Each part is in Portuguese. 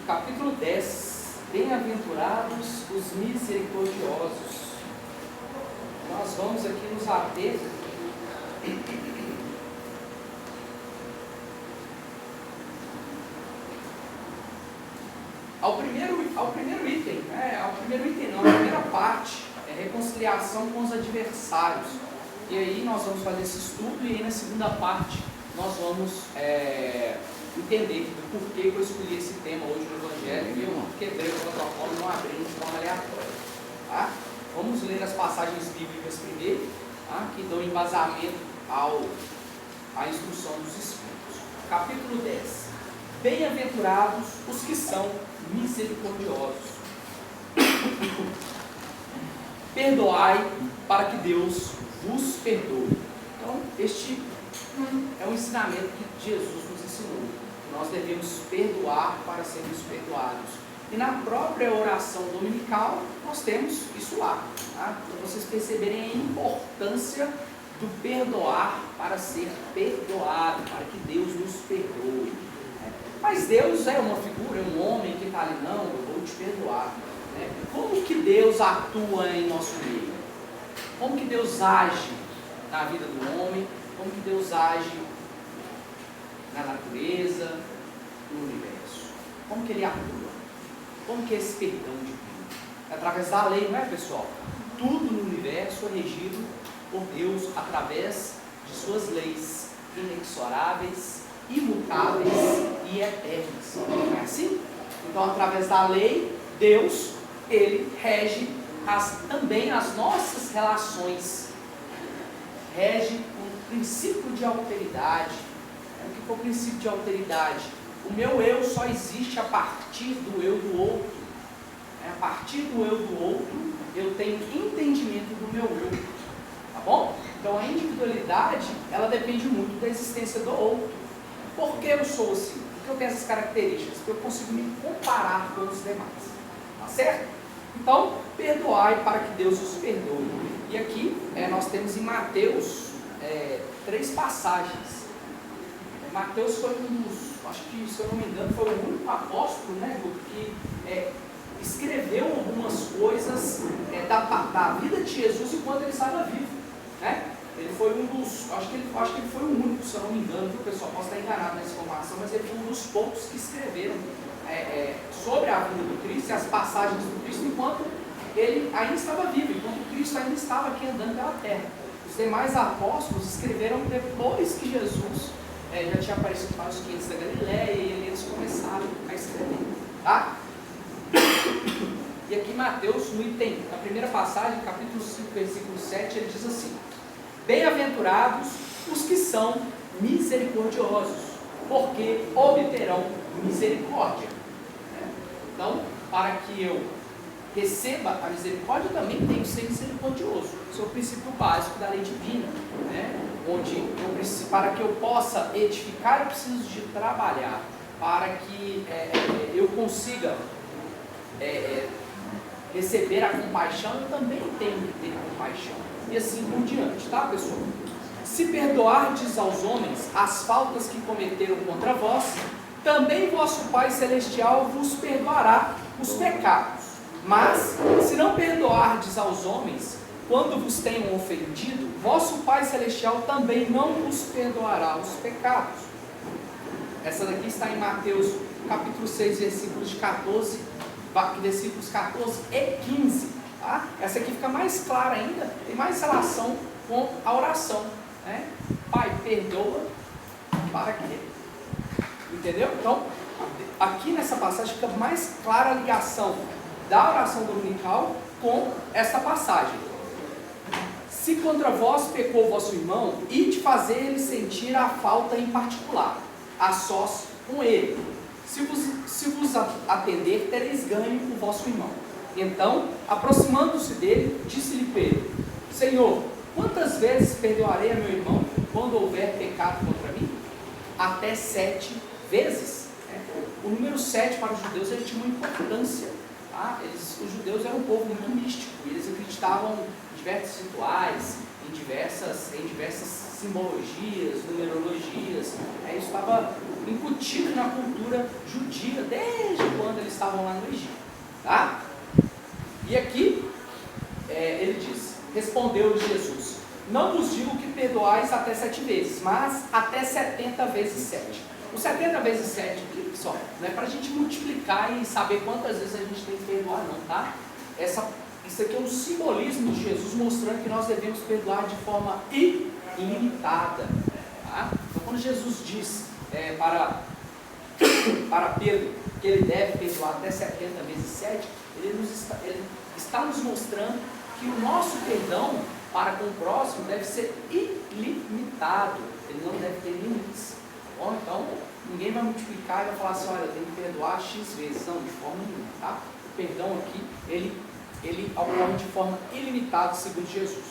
capítulo 10, bem-aventurados os misericordiosos. Nós vamos aqui nos ater ao primeiro item, a primeira parte é reconciliação com os adversários. E aí nós vamos fazer esse estudo e aí na segunda parte nós vamos entender do porquê que eu escolhi esse tema hoje no Evangelho e eu quebrei o protocolo e não abri de forma aleatória. Tá? Vamos ler as passagens bíblicas primeiro, tá? Que dão embasamento à instrução dos Espíritos. Capítulo 10. Bem-aventurados os que são misericordiosos. Perdoai para que Deus vos perdoe. Então, este é um ensinamento que Jesus nos ensinou. Nós devemos perdoar para sermos perdoados. E na própria oração dominical, nós temos isso lá. Tá? Para vocês perceberem a importância do perdoar para ser perdoado, para que Deus nos perdoe. Mas Deus é uma figura, é um homem que está ali, não, eu vou te perdoar. Como que Deus atua em nosso meio? Como que Deus age na vida do homem? Como que Deus age na natureza, no universo? Como que Ele atua? Como que é esse perdão divino? É através da lei, não é, pessoal? Tudo no universo é regido por Deus através de suas leis inexoráveis, imutáveis e eternas. Não é assim? Então, através da lei, Deus, Ele rege também as nossas relações. Rege o princípio de alteridade. O que é o princípio de alteridade? O meu eu só existe a partir do eu do outro. A partir do eu do outro, eu tenho entendimento do meu eu. Tá bom? Então, a individualidade, ela depende muito da existência do outro. Por que eu sou assim? Porque eu tenho essas características, porque eu consigo me comparar com os demais. Tá certo? Então, perdoai para que Deus os perdoe. E aqui nós temos em Mateus 3 passagens. Mateus foi um dos, acho que se eu não me engano, foi o único apóstolo, né, que escreveu algumas coisas da vida de Jesus enquanto ele estava vivo. Né? Ele foi um dos, acho que ele foi o único, se eu não me engano, que o pessoal possa estar enganado nessa informação, mas ele foi um dos poucos que escreveram sobre a vida do Cristo e as passagens do Cristo enquanto ele ainda estava vivo, enquanto Cristo ainda estava aqui andando pela terra. Os demais apóstolos escreveram depois que Jesus já tinha aparecido para os 500 da Galileia e eles começaram a escrever. Tá? E aqui Mateus, no item, na primeira passagem, capítulo 5, versículo 7, ele diz assim: bem-aventurados os que são misericordiosos, porque obterão misericórdia. Então, para que eu receba a misericórdia, eu também tenho que ser misericordioso. Esse é o princípio básico da lei divina, né? Onde para que eu possa edificar, eu preciso de trabalhar. Para que eu consiga receber a compaixão, eu também tenho que ter compaixão. E assim por diante, tá, pessoal? Se perdoardes aos homens as faltas que cometeram contra vós, também vosso Pai Celestial vos perdoará os pecados. Mas, se não perdoardes aos homens, quando vos tenham ofendido, vosso Pai Celestial também não vos perdoará os pecados. Essa daqui está em Mateus, capítulo 6, versículos 14 e 15. Tá? Essa aqui fica mais clara ainda, tem mais relação com a oração. Né? Pai, perdoa para quê? Entendeu? Então, aqui nessa passagem fica mais clara a ligação da oração dominical com essa passagem. Se contra vós pecou vosso irmão, ide fazer ele sentir a falta em particular, a sós com ele. Se vos atender, tereis ganho com vosso irmão. Então, aproximando-se dele, disse-lhe Pedro: Senhor, quantas vezes perdoarei a meu irmão quando houver pecado contra mim? Até 7 vezes. O número 7 para os judeus ele tinha uma importância. Tá? Os judeus eram um povo muito místico, eles acreditavam em diversos rituais, em diversas simbologias, numerologias. Isso estava incutido na cultura judia desde quando eles estavam lá no Egito. Tá? E aqui ele diz: respondeu-lhe Jesus: não vos digo que perdoais até 7 vezes, mas até 70 vezes 7. O 70 vezes 7 aqui, pessoal, não é para a gente multiplicar e saber quantas vezes a gente tem que perdoar, não, tá? Isso aqui é um simbolismo de Jesus mostrando que nós devemos perdoar de forma ilimitada. Tá? Então, quando Jesus diz para Pedro que ele deve perdoar até 70 vezes 7, ele está nos mostrando que o nosso perdão para com o próximo deve ser ilimitado, ele não deve ter limites. Bom, então, ninguém vai multiplicar e vai falar assim: olha, eu tenho que perdoar X vezes. Não, de forma nenhuma. Tá? O perdão aqui, ele ocorre de forma ilimitada, segundo Jesus.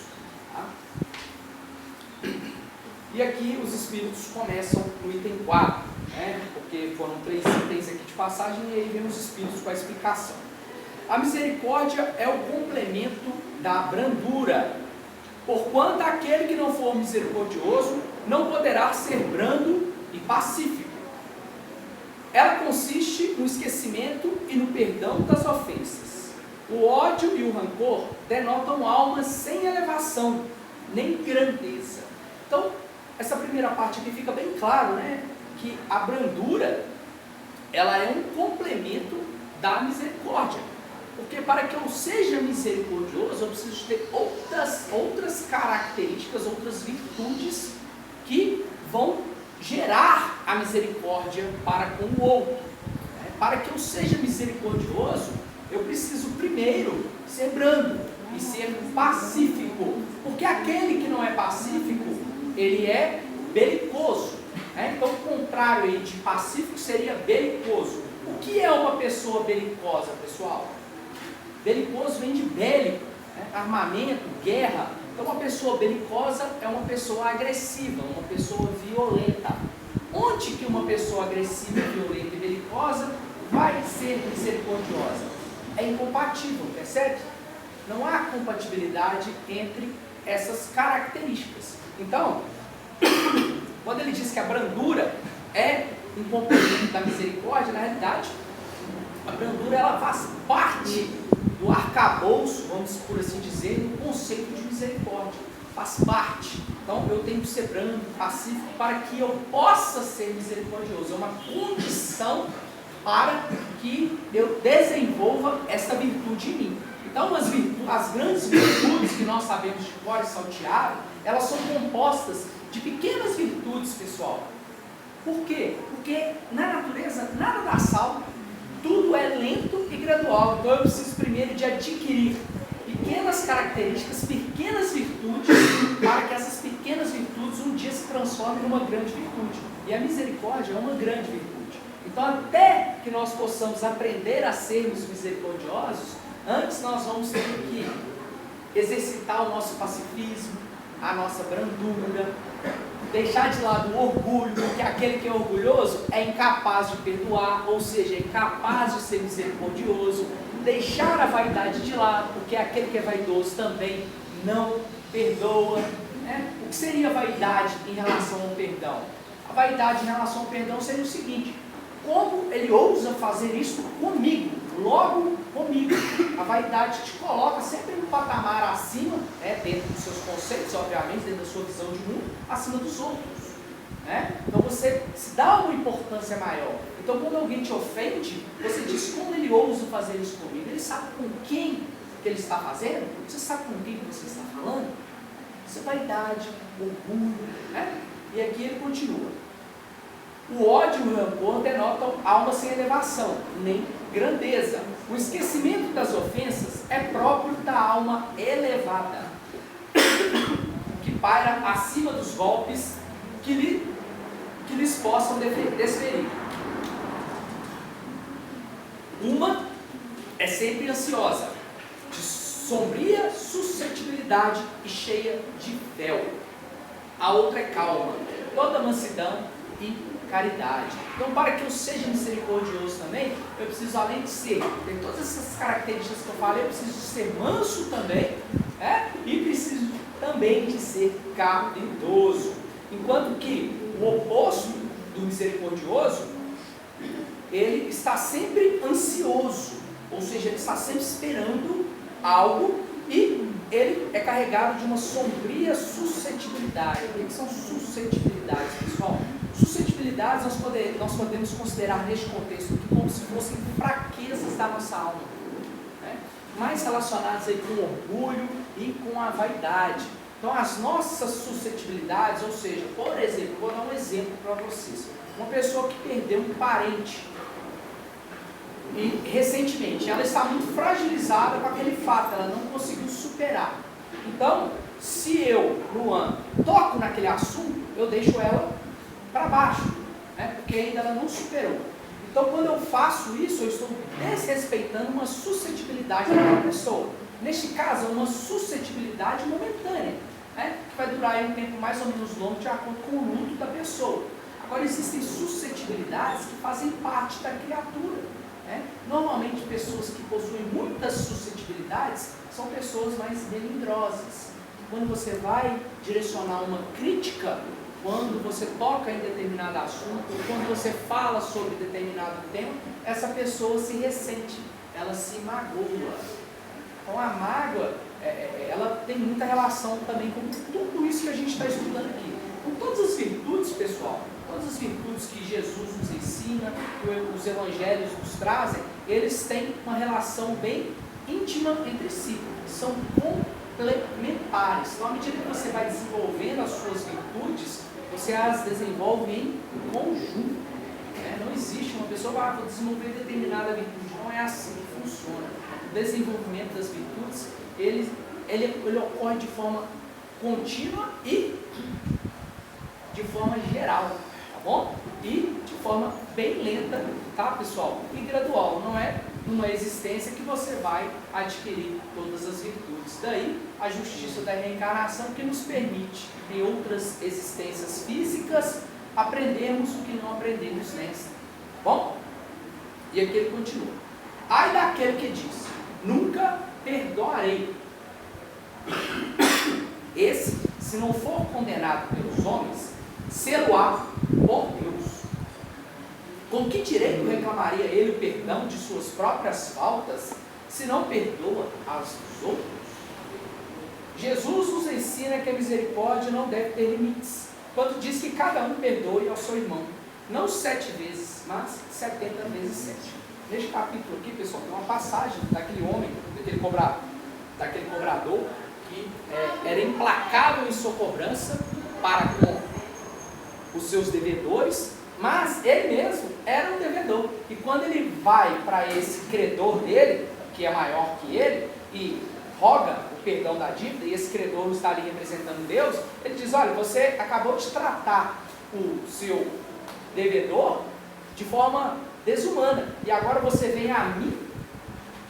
Tá? E aqui os Espíritos começam no item 4, né? Porque foram 3 itens aqui de passagem, e aí vem os Espíritos com a explicação. A misericórdia é o complemento da brandura, porquanto aquele que não for misericordioso não poderá ser brando e pacífico. Ela consiste no esquecimento e no perdão das ofensas. O ódio e o rancor denotam almas sem elevação, nem grandeza. Então, essa primeira parte aqui fica bem claro, né? Que a brandura, ela é um complemento da misericórdia. Porque para que eu seja misericordioso, eu preciso ter outras características, outras virtudes que vão gerar a misericórdia para com o outro. Para que eu seja misericordioso, eu preciso primeiro ser brando e ser pacífico. Porque aquele que não é pacífico, ele é belicoso. Então, o contrário aí de pacífico seria belicoso. O que é uma pessoa belicosa, pessoal? Belicoso vem de bélico, armamento, guerra. Então, uma pessoa belicosa é uma pessoa agressiva, uma pessoa violenta. Onde que uma pessoa agressiva, violenta e belicosa vai ser misericordiosa? É incompatível, percebe? Não há compatibilidade entre essas características. Então, quando ele diz que a brandura é um complemento da misericórdia, na realidade, a brandura ela faz parte do arcabouço, vamos por assim dizer, do conceito de misericórdia. Faz parte. Então, eu tenho que ser brando, pacífico, para que eu possa ser misericordioso. É uma condição para que eu desenvolva essa virtude em mim. Então, as grandes virtudes que nós sabemos de cor e salteado, elas são compostas de pequenas virtudes, pessoal. Por quê? Porque na natureza nada dá salto, tudo é lento e gradual. Então eu preciso primeiro de adquirir pequenas características, pequenas virtudes, para que essas pequenas virtudes um dia se transformem numa grande virtude. E a misericórdia é uma grande virtude. Então, até que nós possamos aprender a sermos misericordiosos, antes nós vamos ter que exercitar o nosso pacifismo, a nossa brandura, deixar de lado o orgulho, porque aquele que é orgulhoso é incapaz de perdoar, ou seja, é incapaz de ser misericordioso. Deixar a vaidade de lado, porque aquele que é vaidoso também não perdoa. O que seria vaidade em relação ao perdão? A vaidade em relação ao perdão seria o seguinte: como ele ousa fazer isso comigo, logo comigo? A vaidade te coloca sempre um patamar acima, dentro dos seus conceitos, obviamente, dentro da sua visão de mundo, acima dos outros. Então você se dá uma importância maior. Então, quando alguém te ofende, você diz: como ele ousa fazer isso comigo? Ele sabe com quem que ele está fazendo? Você sabe com quem que você está falando? Isso é vaidade, orgulho. E aqui ele continua: o ódio e o rancor denotam alma sem elevação, nem grandeza. O esquecimento das ofensas é próprio da alma elevada, que paira acima dos golpes que lhes possam desferir. Uma é sempre ansiosa, de sombria suscetibilidade e cheia de fel. A outra é calma, toda mansidão e caridade. Então, para que eu seja misericordioso também, eu preciso, além de ter todas essas características que eu falei, eu preciso ser manso também E preciso também de ser caridoso. Enquanto que o oposto do misericordioso, ele está sempre ansioso, ou seja, ele está sempre esperando algo e ele é carregado de uma sombria suscetibilidade. O que são suscetibilidades, pessoal? Suscetibilidades nós podemos considerar neste contexto aqui como se fossem fraquezas da nossa alma, mais relacionadas aí com o orgulho e com a vaidade. Então as nossas suscetibilidades, ou seja, por exemplo, vou dar um exemplo para vocês. Uma pessoa que perdeu um parente e recentemente ela está muito fragilizada com aquele fato, ela não conseguiu superar. Então, se eu, Luan, toco naquele assunto, eu deixo ela para baixo, porque ainda ela não superou. Então, quando eu faço isso, eu estou desrespeitando uma suscetibilidade daquela pessoa. Neste caso, é uma suscetibilidade momentânea, que vai durar um tempo mais ou menos longo de acordo com o luto da pessoa. Agora, existem suscetibilidades que fazem parte da criatura. Normalmente, pessoas que possuem muitas suscetibilidades são pessoas mais melindrosas. Quando você vai direcionar uma crítica, quando você toca em determinado assunto, quando você fala sobre determinado tema, essa pessoa se ressente, ela se magoa. Então a mágoa, ela tem muita relação também com tudo isso que a gente está estudando aqui. Com todas as virtudes, pessoal, todas as virtudes que Jesus nos ensina, que os evangelhos nos trazem, eles têm uma relação bem íntima entre si, são complementares. Então, à medida que você vai desenvolvendo as suas virtudes, você as desenvolve em conjunto. Não existe uma pessoa que vou desenvolver determinada virtude, não é assim que funciona. O desenvolvimento das virtudes, ele ocorre de forma contínua e de forma geral, tá bom? E de forma bem lenta, tá, pessoal? E gradual, não é numa existência que você vai adquirir todas as virtudes. Daí a justiça da reencarnação, que nos permite, em outras existências físicas, aprendermos o que não aprendemos nesta. Bom? E aqui ele continua. Ai daquele que diz, nunca perdoarei. Esse, se não for condenado pelos homens, sê-lo-á por Deus. Com que direito reclamaria ele o perdão de suas próprias faltas, se não perdoa as dos outros? Jesus nos ensina que a misericórdia não deve ter limites, quando diz que cada um perdoe ao seu irmão, não 7 vezes, mas 70 vezes 7. Neste capítulo aqui, pessoal, tem uma passagem daquele homem, daquele cobrador, que era implacável em sua cobrança para com os seus devedores, mas ele mesmo era um devedor. E quando ele vai para esse credor dele, que é maior que ele, e roga o perdão da dívida, e esse credor está ali representando Deus, ele diz, olha, você acabou de tratar o seu devedor de forma desumana, e agora você vem a mim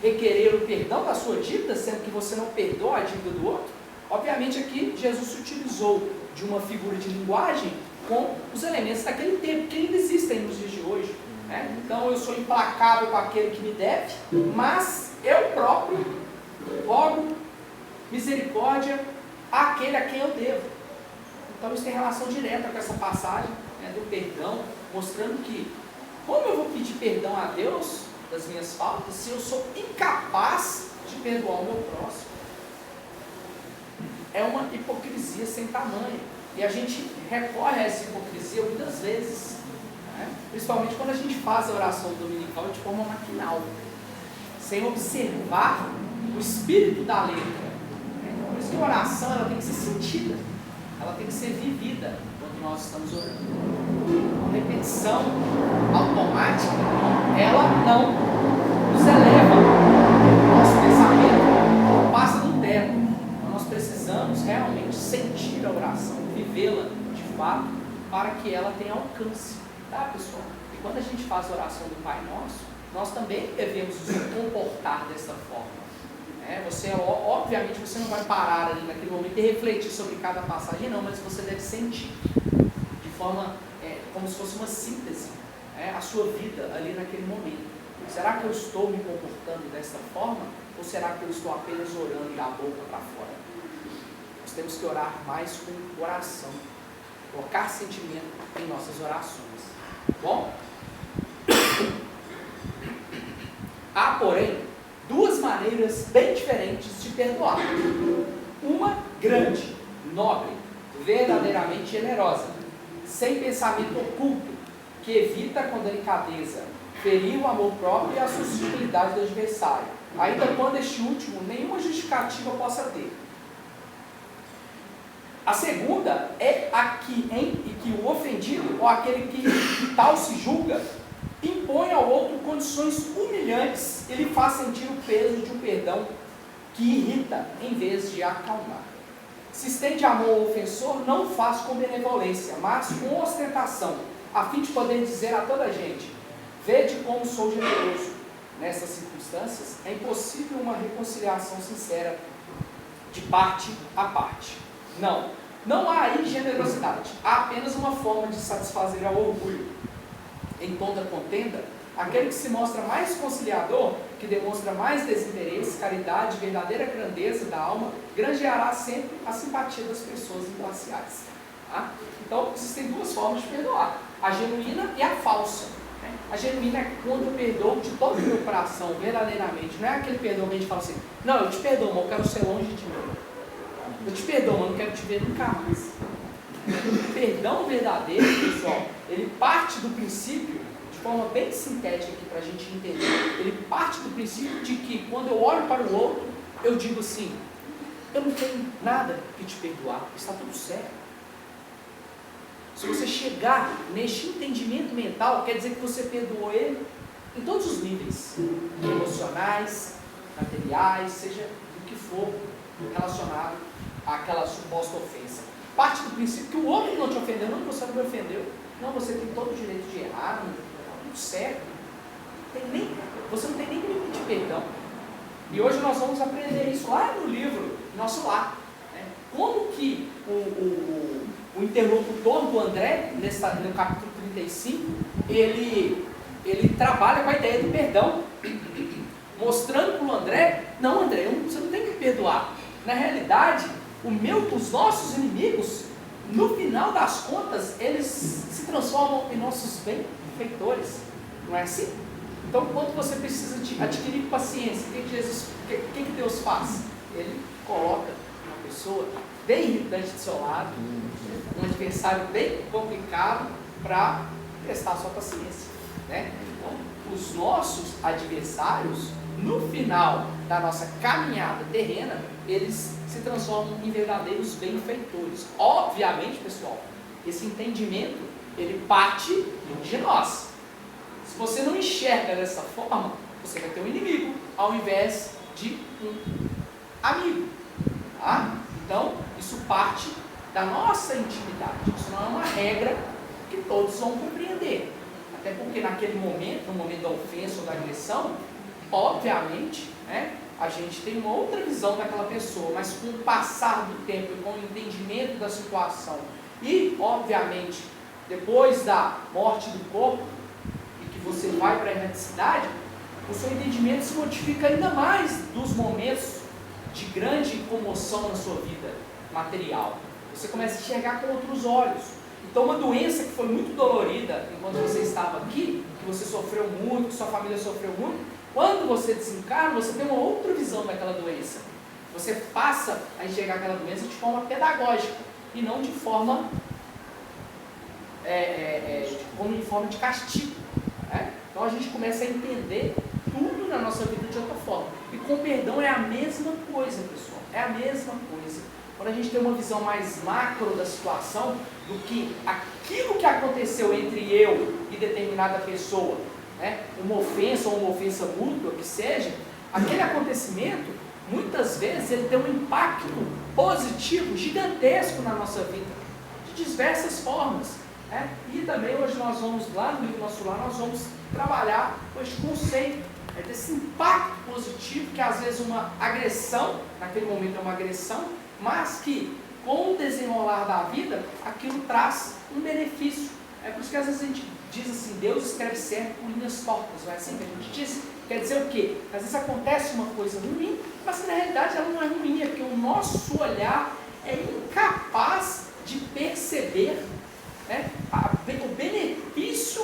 requerer o perdão da sua dívida, sendo que você não perdoa a dívida do outro? Obviamente aqui Jesus se utilizou de uma figura de linguagem com os elementos daquele tempo, que ainda existem nos dias de hoje. Então eu sou implacável com aquele que me deve, mas eu próprio rogo misericórdia àquele a quem eu devo. Então isso tem relação direta com essa passagem do perdão, mostrando que como eu vou pedir perdão a Deus das minhas faltas se eu sou incapaz de perdoar o meu próximo? É uma hipocrisia sem tamanho. E a gente recorre a essa hipocrisia muitas vezes, principalmente quando a gente faz a oração dominical de forma maquinal, sem observar o espírito da letra. Por isso que a oração ela tem que ser sentida, ela tem que ser vivida quando nós estamos orando. A repetição automática, ela não nos eleva. Nosso pensamento passa do teto. Nós precisamos realmente sentir a oração, vivê-la de fato, para que ela tenha alcance, tá, pessoal? E quando a gente faz a oração do Pai Nosso, nós também devemos nos comportar dessa forma. Obviamente você não vai parar ali naquele momento e refletir sobre cada passagem, não, mas você deve sentir de forma como se fosse uma síntese, a sua vida ali naquele momento. Será que eu estou me comportando dessa forma? Ou será que eu estou apenas orando da boca para fora? Nós temos que orar mais com oração. Colocar sentimento em nossas orações. Bom? Há, porém, duas maneiras bem diferentes de perdoar. Uma grande, nobre, verdadeiramente generosa, sem pensamento oculto, que evita com delicadeza ferir o amor próprio e a suscetibilidade do adversário, ainda quando este último nenhuma justificativa possa ter. A segunda é a que o ofendido, ou aquele que tal se julga, impõe ao outro condições humilhantes e lhe faz sentir o peso de um perdão que irrita em vez de acalmar. Se estende amor ao ofensor, não faz com benevolência, mas com ostentação, a fim de poder dizer a toda a gente: vede como sou generoso. Nessas circunstâncias, é impossível uma reconciliação sincera de parte a parte. Não há aí generosidade, há apenas uma forma de satisfazer ao orgulho. Em toda contenda, aquele que se mostra mais conciliador, que demonstra mais desinteresse, caridade, verdadeira grandeza da alma, granjeará sempre a simpatia das pessoas imparciais. Tá? Então, existem duas formas de perdoar: a genuína e a falsa. A genuína é quando eu perdoo de todo o meu coração, verdadeiramente. Não é aquele perdão que a gente fala assim: não, eu te perdoo, mas eu quero ser longe de mim. Eu te perdoo, mas eu não quero te ver nunca mais. O perdão verdadeiro, pessoal, ele parte do princípio, de forma bem sintética aqui para a gente entender, ele parte do princípio de que quando eu olho para o outro, eu digo assim: eu não tenho nada que te perdoar, está tudo certo. Se você chegar neste entendimento mental, quer dizer que você perdoou ele em todos os níveis, emocionais, materiais, seja o que for relacionado àquela suposta ofensa. Parte do princípio que o outro não te ofendeu, não, você não me ofendeu, não, você tem todo o direito de errar, não, tudo certo, você não tem nem que me pedir perdão. E hoje nós vamos aprender isso lá no livro Nosso Lar, né? Como que o interlocutor do André, no capítulo 35, ele trabalha com a ideia do perdão, mostrando para o André: não, André, você não tem que perdoar. Na realidade, os nossos inimigos, no final das contas, eles se transformam em nossos benfeitores. Não é assim? Então, quando você precisa adquirir paciência, o que Deus faz? Ele coloca uma pessoa bem irritante do seu lado, um adversário bem complicado, para testar a sua paciência, né? Então, os nossos adversários, no final da nossa caminhada terrena, eles se transformam em verdadeiros benfeitores. Obviamente, pessoal, esse entendimento, ele parte de nós. Se você não enxerga dessa forma, você vai ter um inimigo, ao invés de um amigo. Tá? Então, isso parte da nossa intimidade. Isso não é uma regra que todos vão compreender. Até porque naquele momento, no momento da ofensa ou da agressão, obviamente, né, a gente tem uma outra visão daquela pessoa, mas com o passar do tempo e com o entendimento da situação e, obviamente, depois da morte do corpo e que você vai para a erraticidade, o seu entendimento se modifica ainda mais dos momentos de grande comoção na sua vida material. Você começa a enxergar com outros olhos. Então, uma doença que foi muito dolorida enquanto você estava aqui, que você sofreu muito, que sua família sofreu muito, quando você desencarna, você tem uma outra visão daquela doença. Você passa a enxergar aquela doença de forma pedagógica e não de forma, em forma de castigo. Né? Então a gente começa a entender tudo na nossa vida de outra forma. E com perdão é a mesma coisa, pessoal. É a mesma coisa. Quando a gente tem uma visão mais macro da situação, do que aquilo que aconteceu entre eu e determinada pessoa, né, uma ofensa ou uma ofensa mútua, que seja, aquele acontecimento, muitas vezes, ele tem um impacto positivo, gigantesco na nossa vida, de diversas formas. Né? E também hoje nós vamos, lá no livro Nosso Lar, nós vamos trabalhar com este conceito, desse impacto positivo, que às vezes uma agressão, naquele momento é uma agressão, mas que com o desenrolar da vida, aquilo traz um benefício. É por isso que às vezes a gente diz assim, Deus escreve certo por linhas tortas, não é assim que a gente diz? Quer dizer o quê? Às vezes acontece uma coisa ruim, mas na realidade ela não é ruim, é porque o nosso olhar é incapaz de perceber, né, o benefício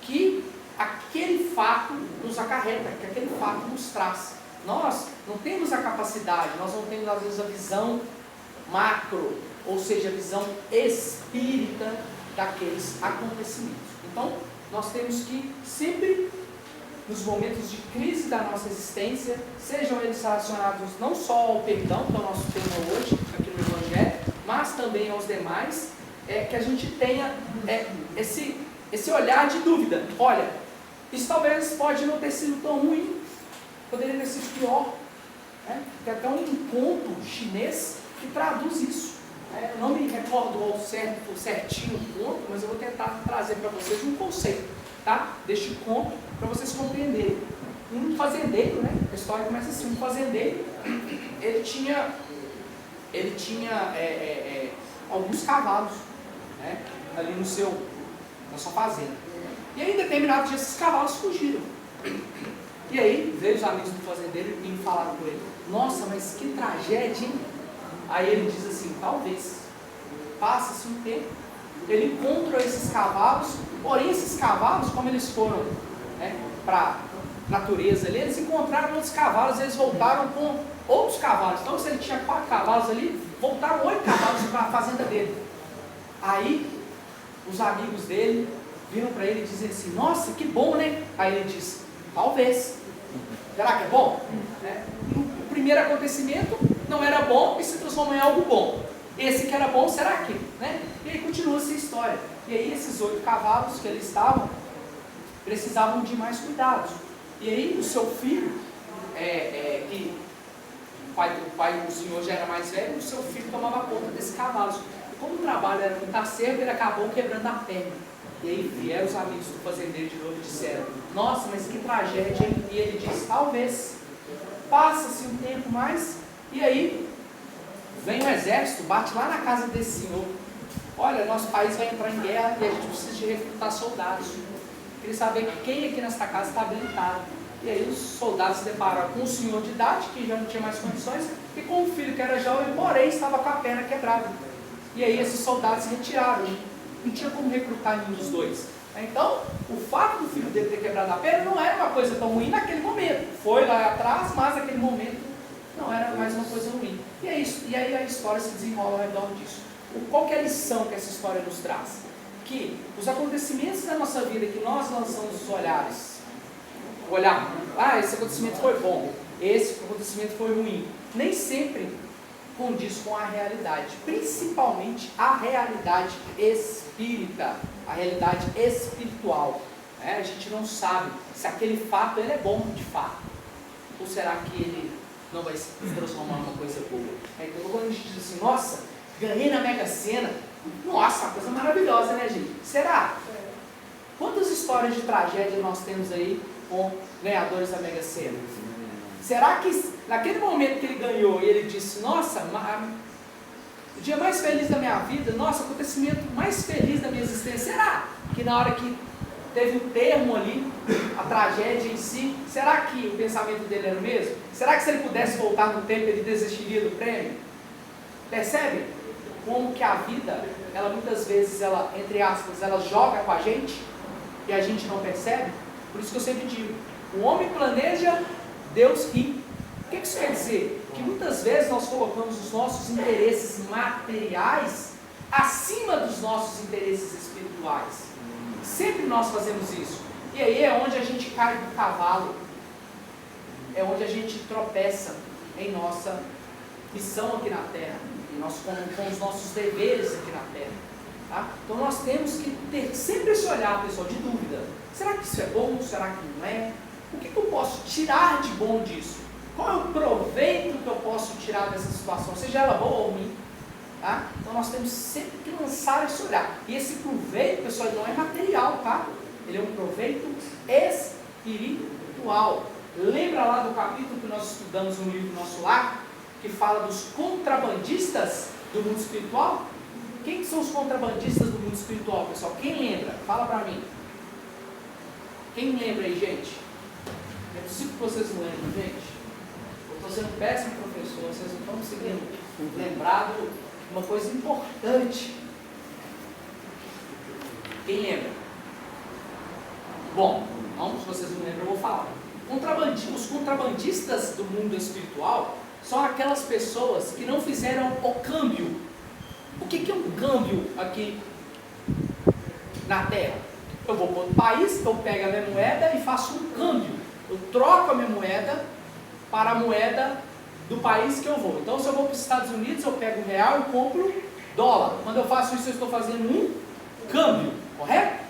que aquele fato nos acarreta, que aquele fato nos traz. Nós não temos a capacidade, nós não temos às vezes a visão macro, ou seja, a visão espírita daqueles acontecimentos. Então, nós temos que sempre, nos momentos de crise da nossa existência, sejam eles relacionados não só ao perdão, que é o nosso tema hoje, aqui no Evangelho, mas também aos demais, que a gente tenha esse olhar de dúvida. Olha, isso talvez pode não ter sido tão ruim, poderia ter sido pior. Né? Tem até um conto chinês que traduz isso. Eu não me recordo ao certinho o conto, mas eu vou tentar trazer para vocês um conceito, tá? Deste conto, para vocês compreenderem. Um fazendeiro, né? A história começa assim, um fazendeiro, ele tinha alguns cavalos, né? Ali na sua fazenda. E aí, em determinado dia, esses cavalos fugiram. E aí, veio os amigos do fazendeiro e falaram com ele, nossa, mas que tragédia, hein? Aí ele diz assim, talvez, passa-se um tempo, ele encontra esses cavalos, porém esses cavalos, como eles foram, né, para a natureza ali, eles encontraram outros cavalos, eles voltaram com outros cavalos. Então, se ele tinha 4 cavalos ali, voltaram 8 cavalos para a fazenda dele. Aí, os amigos dele viram para ele e dizem assim, nossa, que bom, né? Aí ele diz, talvez. Será que é bom? O primeiro acontecimento não era bom e se transformou em algo bom. Esse que era bom, será que? Né? E aí continua essa história. E aí esses 8 cavalos que ali estavam, precisavam de mais cuidados. E aí o seu filho, que o senhor já era mais velho, o seu filho tomava conta desses cavalos. E como o trabalho era muito acervo, ele acabou quebrando a perna. E aí vieram os amigos do fazendeiro de novo e disseram, nossa, mas que tragédia, hein? E ele disse, talvez, passa-se um tempo mais, e aí vem o exército, bate lá na casa desse senhor, olha, nosso país vai entrar em guerra e a gente precisa de recrutar soldados. Queria saber quem aqui nesta casa está habilitado. E aí os soldados se depararam com um senhor de idade, que já não tinha mais condições, e com um filho que era jovem, porém estava com a perna quebrada. E aí esses soldados se retiraram. Não tinha como recrutar nenhum dos dois. Então, o fato do filho dele ter quebrado a perna não era uma coisa tão ruim naquele momento. Foi lá atrás, mas naquele momento não era mais uma coisa ruim. E é isso. E aí a história se desenrola ao redor disso. Qual que é a lição que essa história nos traz? Que os acontecimentos da nossa vida que nós lançamos os olhares, esse acontecimento foi bom, esse acontecimento foi ruim, nem sempre condiz com a realidade, principalmente a realidade espírita, a realidade espiritual. A gente não sabe se aquele fato ele é bom de fato, ou será que ele não vai se transformar numa coisa boa. Então quando a gente diz assim, nossa, ganhei na Mega Sena, nossa, uma coisa maravilhosa, né, gente? Será? Quantas histórias de tragédia nós temos aí com ganhadores da Mega Sena? Será que naquele momento que ele ganhou e ele disse, nossa, o dia mais feliz da minha vida, nossa, o acontecimento mais feliz da minha existência, será que na hora que teve um termo ali, a tragédia em si, será que o pensamento dele era o mesmo? Será que se ele pudesse voltar no tempo ele desistiria do prêmio? Percebe como que a vida, ela muitas vezes, ela, entre aspas, ela joga com a gente e a gente não percebe? Por isso que eu sempre digo, o homem planeja, Deus ri. O que isso quer dizer? Que muitas vezes nós colocamos os nossos interesses materiais acima dos nossos interesses espirituais. Sempre nós fazemos isso. E aí é onde a gente cai do cavalo. É onde a gente tropeça em nossa missão aqui na Terra. Com os nossos deveres aqui na Terra. Tá? Então nós temos que ter sempre esse olhar, pessoal, de dúvida. Será que isso é bom? Será que não é? O que eu posso tirar de bom disso? Qual é o proveito que eu posso tirar dessa situação? Seja ela boa ou ruim. Tá? Então nós temos sempre que lançar esse olhar. E esse proveito, pessoal, não é material, tá? Ele é um proveito espiritual. Lembra lá do capítulo que nós estudamos no livro Nosso Lar, que fala dos contrabandistas do mundo espiritual? Quem são os contrabandistas do mundo espiritual, pessoal? Quem lembra? Fala para mim. Quem lembra aí, gente? É possível que vocês não lembram, gente? Eu estou sendo um péssimo professor, vocês não estão conseguindo lembrar de uma coisa importante. Quem lembra? Bom, não, se vocês não lembram, eu vou falar. Os contrabandistas do mundo espiritual são aquelas pessoas que não fizeram o câmbio. O que é um câmbio aqui na Terra? Eu vou para outro país, eu pego a minha moeda e faço um câmbio. Eu troco a minha moeda para a moeda do país que eu vou. Então, se eu vou para os Estados Unidos, eu pego o real e compro dólar. Quando eu faço isso, eu estou fazendo um câmbio, correto?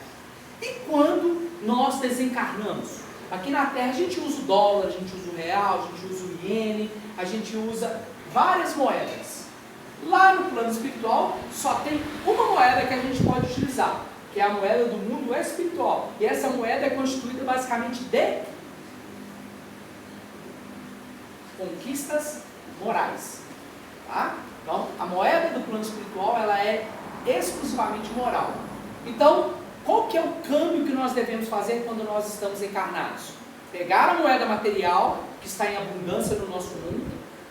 E quando nós desencarnamos? Aqui na Terra a gente usa o dólar, a gente usa o real, a gente usa o iene, a gente usa várias moedas. Lá no plano espiritual só tem uma moeda que a gente pode utilizar, que é a moeda do mundo espiritual. E essa moeda é constituída basicamente de conquistas morais. Tá? Então, a moeda do plano espiritual ela é exclusivamente moral. Então, qual que é o câmbio que nós devemos fazer quando nós estamos encarnados? Pegar a moeda material, que está em abundância no nosso mundo.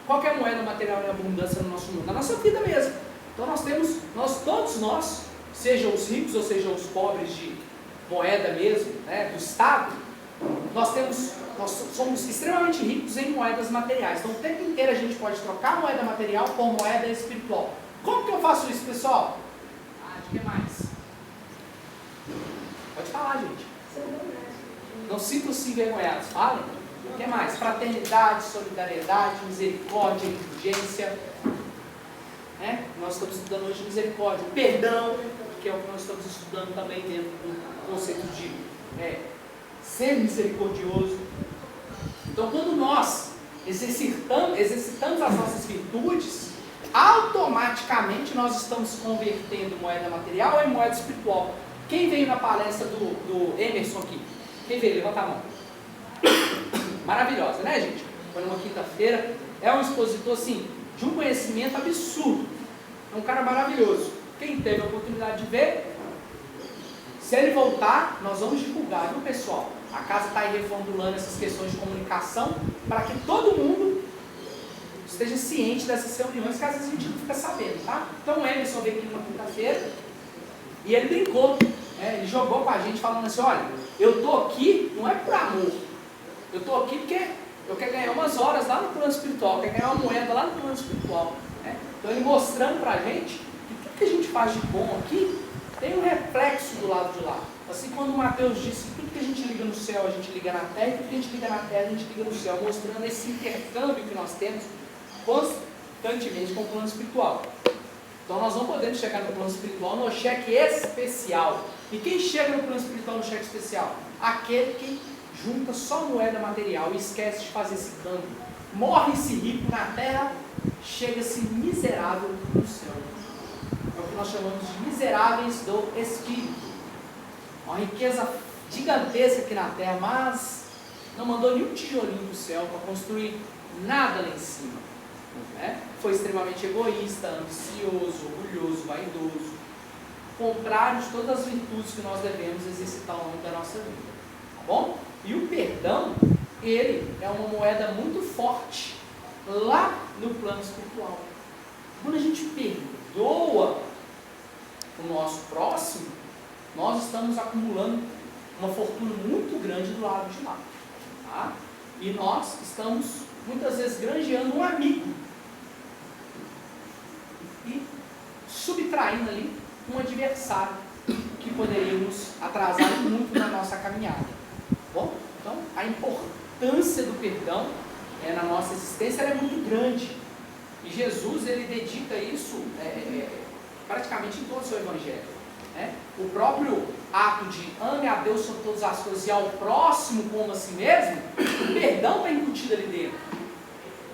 Qual que é a moeda material em abundância no nosso mundo? Na nossa vida mesmo. Então todos nós, sejam os ricos ou sejam os pobres de moeda mesmo, né, do Estado, nós somos extremamente ricos em moedas materiais. Então o tempo inteiro a gente pode trocar a moeda material por moeda espiritual. Como que eu faço isso, pessoal? De que mais? Pode falar, gente. Não sintam-se envergonhados. Falem. O que mais? Fraternidade, solidariedade, misericórdia, indulgência. Nós estamos estudando hoje misericórdia. Perdão, que é o que nós estamos estudando também dentro do conceito de ser misericordioso. Então, quando nós exercitamos as nossas virtudes, automaticamente nós estamos convertendo moeda material em moeda espiritual. Quem veio na palestra do Emerson aqui? Quem veio? Levanta a mão. Maravilhosa, né, gente? Foi numa quinta-feira. É um expositor, assim, de um conhecimento absurdo. É um cara maravilhoso. Quem teve a oportunidade de ver, se ele voltar, nós vamos divulgar, viu, pessoal? A casa está aí reformulando essas questões de comunicação para que todo mundo esteja ciente dessas reuniões que às vezes a gente não fica sabendo, tá? Então o Emerson veio aqui numa quinta-feira e ele brincou, ele jogou com a gente falando assim, olha, eu estou aqui não é por amor, eu estou aqui porque eu quero ganhar umas horas lá no plano espiritual, eu quero ganhar uma moeda lá no plano espiritual. Então ele mostrando para a gente que tudo que a gente faz de bom aqui tem um reflexo do lado de lá. Assim quando o Mateus disse que tudo que a gente liga no céu a gente liga na terra, e tudo que a gente liga na terra a gente liga no céu, mostrando esse intercâmbio que nós temos constantemente com o plano espiritual. Então nós não podemos chegar no plano espiritual no cheque especial. E quem chega no plano espiritual no cheque especial? Aquele que junta só moeda material e esquece de fazer esse câmbio. Morre-se rico na terra, chega-se miserável no céu. É o que nós chamamos de miseráveis do espírito. Uma riqueza gigantesca aqui na terra, mas não mandou nenhum tijolinho do céu para construir nada lá em cima. Foi extremamente egoísta, ambicioso, orgulhoso, vaidoso, contrário de todas as virtudes que nós devemos exercitar ao longo da nossa vida, tá bom? E o perdão, ele é uma moeda muito forte lá no plano espiritual. Quando a gente perdoa o nosso próximo, nós estamos acumulando uma fortuna muito grande do lado de lá, tá? E nós estamos muitas vezes granjeando um amigo e subtraindo ali um adversário que poderia nos atrasar muito na nossa caminhada. Bom, então a importância do perdão na nossa existência é muito grande. E Jesus ele dedica isso praticamente em todo o seu evangelho. O próprio ato de ame a Deus sobre todas as coisas e ao próximo como a si mesmo, o perdão está embutido ali dentro.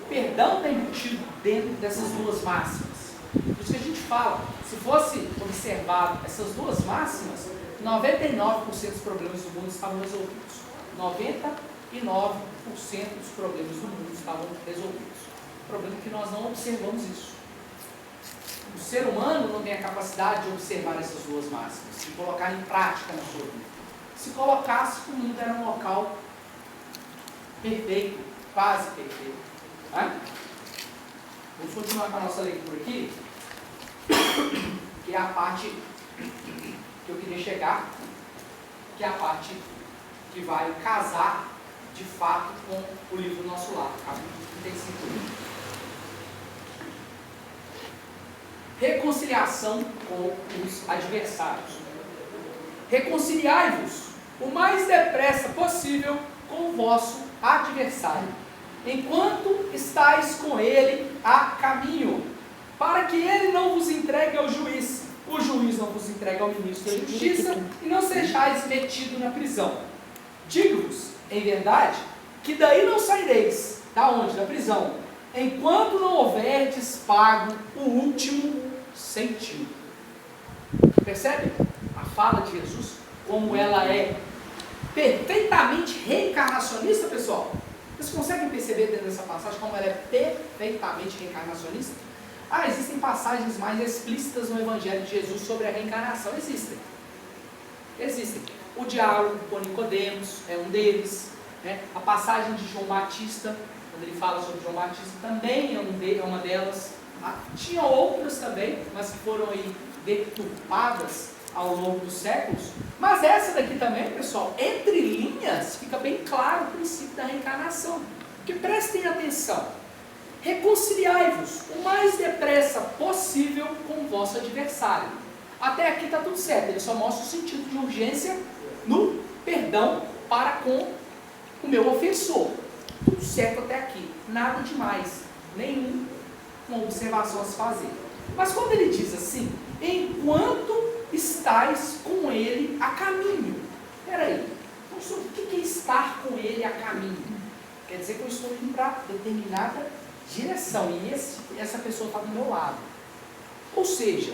O perdão está embutido dentro dessas duas máximas. Por isso que a gente fala, se fosse observado essas duas máximas, 99% dos problemas do mundo estavam resolvidos. 99% dos problemas do mundo estavam resolvidos. O problema é que nós não observamos isso. O ser humano não tem a capacidade de observar essas duas máximas, de colocar em prática na sua vida. se colocasse que o mundo era um local perfeito, quase perfeito. Né? Vamos continuar com a nossa leitura aqui, que é a parte que eu queria chegar, que é a parte que vai casar de fato com o livro do Nosso Lar, capítulo 35. Reconciliação com os adversários. Reconciliai-vos o mais depressa possível com o vosso adversário, enquanto estáis com ele a caminho, para que ele não vos entregue ao juiz, o juiz não vos entregue ao ministro da justiça, e não sejais metido na prisão. Digo-vos, em verdade, que daí não saireis. Da onde? Da prisão. Enquanto não houverdes pago o último centimo. Percebe a fala de Jesus, como ela é perfeitamente reencarnacionista, pessoal? Vocês conseguem perceber dentro dessa passagem como ela é perfeitamente reencarnacionista? Existem passagens mais explícitas no Evangelho de Jesus sobre a reencarnação. Existem. O diálogo com Nicodemos é um deles. Né? A passagem de João Batista, quando ele fala sobre João Batista, também é uma delas. Tinha outras também, mas que foram aí deturpadas ao longo dos séculos. Mas essa daqui também, pessoal, entre linhas, fica bem claro o princípio da reencarnação. Porque prestem atenção. Reconciliai-vos o mais depressa possível com o vosso adversário. Até aqui está tudo certo, ele só mostra o sentido de urgência no perdão para com o meu ofensor. Tudo certo até aqui, nada demais, nenhuma observação a se fazer. Mas quando ele diz assim, enquanto estáis com ele a caminho. Peraí, então, o que é estar com ele a caminho? Quer dizer que eu estou indo para determinada direção e essa pessoa está do meu lado. Ou seja,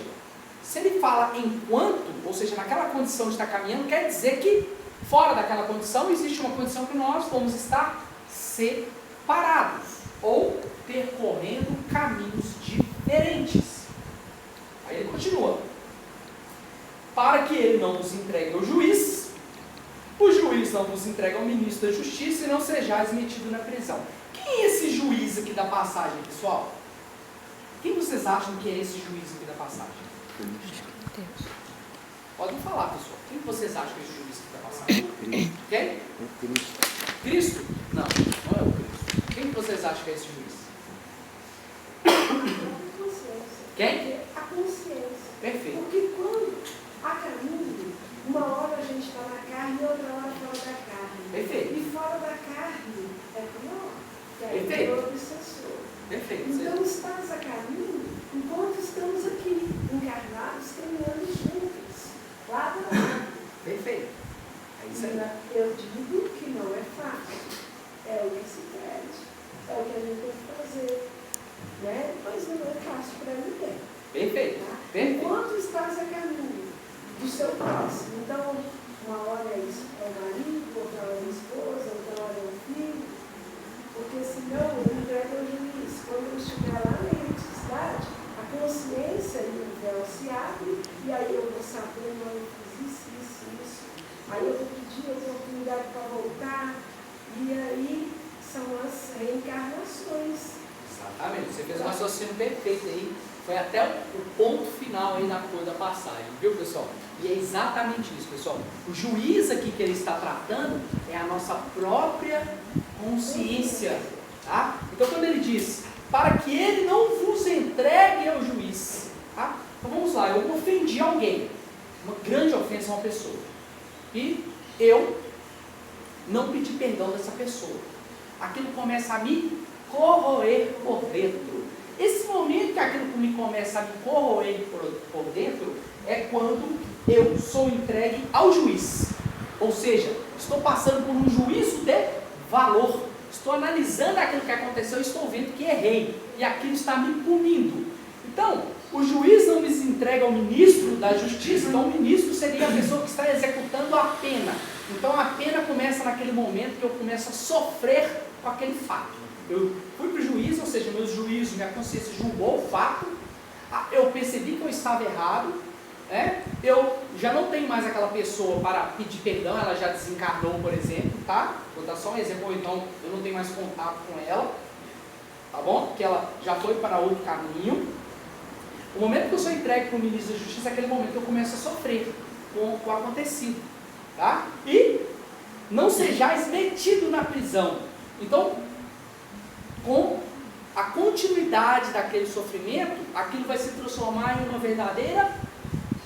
se ele fala enquanto, ou seja, naquela condição de estar caminhando, quer dizer que fora daquela condição existe uma condição que nós vamos estar separados ou percorrendo caminhos diferentes. Aí ele continua. Para que ele não vos entregue ao juiz, o juiz não vos entregue ao ministro da justiça e não sejais metido na prisão. Quem é esse juiz aqui da passagem, pessoal? Quem vocês acham que é esse juiz aqui da passagem? Deus. Podem falar, pessoal. Quem vocês acham que é esse juiz aqui da passagem? Quem? Cristo? Não, não é o Cristo. Quem vocês acham que é esse juiz? Quem? A consciência. Perfeito. Porque quando a caminho, uma hora a gente está na carne e outra hora fora da carne. Perfeito. E fora da carne é pior, que é Perfeito. o obsessor. Perfeito. Então estás a caminho enquanto estamos aqui, encarnados, caminhando juntos, lado a lado. Perfeito. É isso aí. Eu digo que não é fácil. É o que se pede. É o que a gente tem que fazer. Né? Mas não é fácil para ninguém. Perfeito. Tá? Perfeito. Enquanto estás a caminho do seu próximo, então uma hora é o marido, outra hora é a esposa, outra hora é o filho, porque senão ele entrega ao juiz. Quando ele estiver lá na eletricidade, a consciência e o véu se abre, e aí eu vou saber, não, eu fiz isso. Aí eu vou pedir a oportunidade para voltar, e aí são as reencarnações. Exatamente, você fez um raciocínio perfeito aí, foi até o ponto final aí na cor da passagem, viu, pessoal? E é exatamente isso, pessoal. O juiz aqui que ele está tratando é a nossa própria consciência, tá? Então quando ele diz, para que ele não vos entregue ao juiz, tá? Então vamos lá, eu ofendi alguém, uma grande ofensa a uma pessoa, e eu não pedi perdão dessa pessoa, aquilo começa a me corroer por dentro. Esse momento que aquilo me começa a me corroer por dentro é quando eu sou entregue ao juiz. Ou seja, estou passando por um juízo de valor. Estou analisando aquilo que aconteceu e estou vendo que errei. E aquilo está me punindo. Então, o juiz não me entrega ao ministro da justiça. Então, o ministro seria a pessoa que está executando a pena. Então, a pena começa naquele momento que eu começo a sofrer com aquele fato. Eu fui para o juiz, ou seja, meu juízo, minha consciência julgou o fato, eu percebi que eu estava errado, Eu já não tenho mais aquela pessoa para pedir perdão, ela já desencarnou, por exemplo, tá? Vou dar só um exemplo, ou então eu não tenho mais contato com ela, tá bom? Porque ela já foi para outro caminho. O momento que eu sou entregue para o ministro da Justiça é aquele momento que eu começo a sofrer com o acontecido, tá? E não sejais metido na prisão. Então, com a continuidade daquele sofrimento, aquilo vai se transformar em uma verdadeira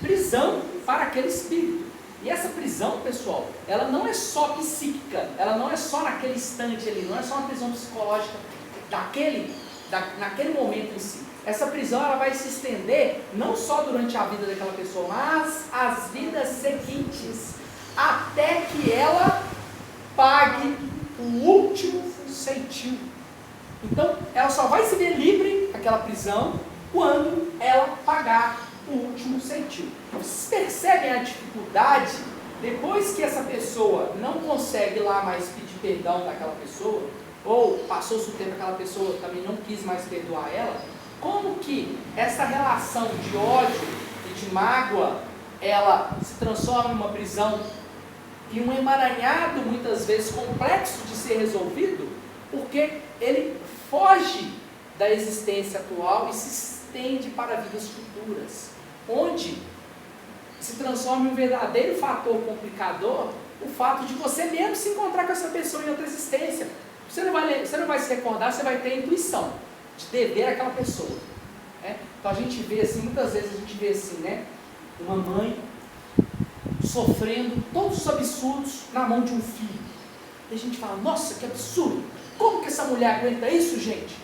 prisão para aquele espírito. E essa prisão, pessoal, ela não é só psíquica, ela não é só naquele instante ali, não é só uma prisão psicológica naquele momento em si. Essa prisão ela vai se estender não só durante a vida daquela pessoa, mas as vidas seguintes, até que ela pague o último centavo. Então, ela só vai se ver livre daquela prisão quando ela pagar o último centavo. Vocês percebem a dificuldade? Depois que essa pessoa não consegue lá mais pedir perdão daquela pessoa, ou passou-se o tempo que aquela pessoa também não quis mais perdoar ela, como que essa relação de ódio e de mágoa, ela se transforma em uma prisão e um emaranhado, muitas vezes, complexo de ser resolvido, porque ele foge da existência atual e se estende para vidas futuras, onde se transforma em um verdadeiro fator complicador o fato de você mesmo se encontrar com essa pessoa em outra existência. Você não vai se recordar, você vai ter a intuição de dever aquela pessoa. Então a gente vê assim, muitas vezes a gente vê assim, né? Uma mãe sofrendo todos os absurdos na mão de um filho. E a gente fala, nossa, que absurdo! Como que essa mulher aguenta isso, gente?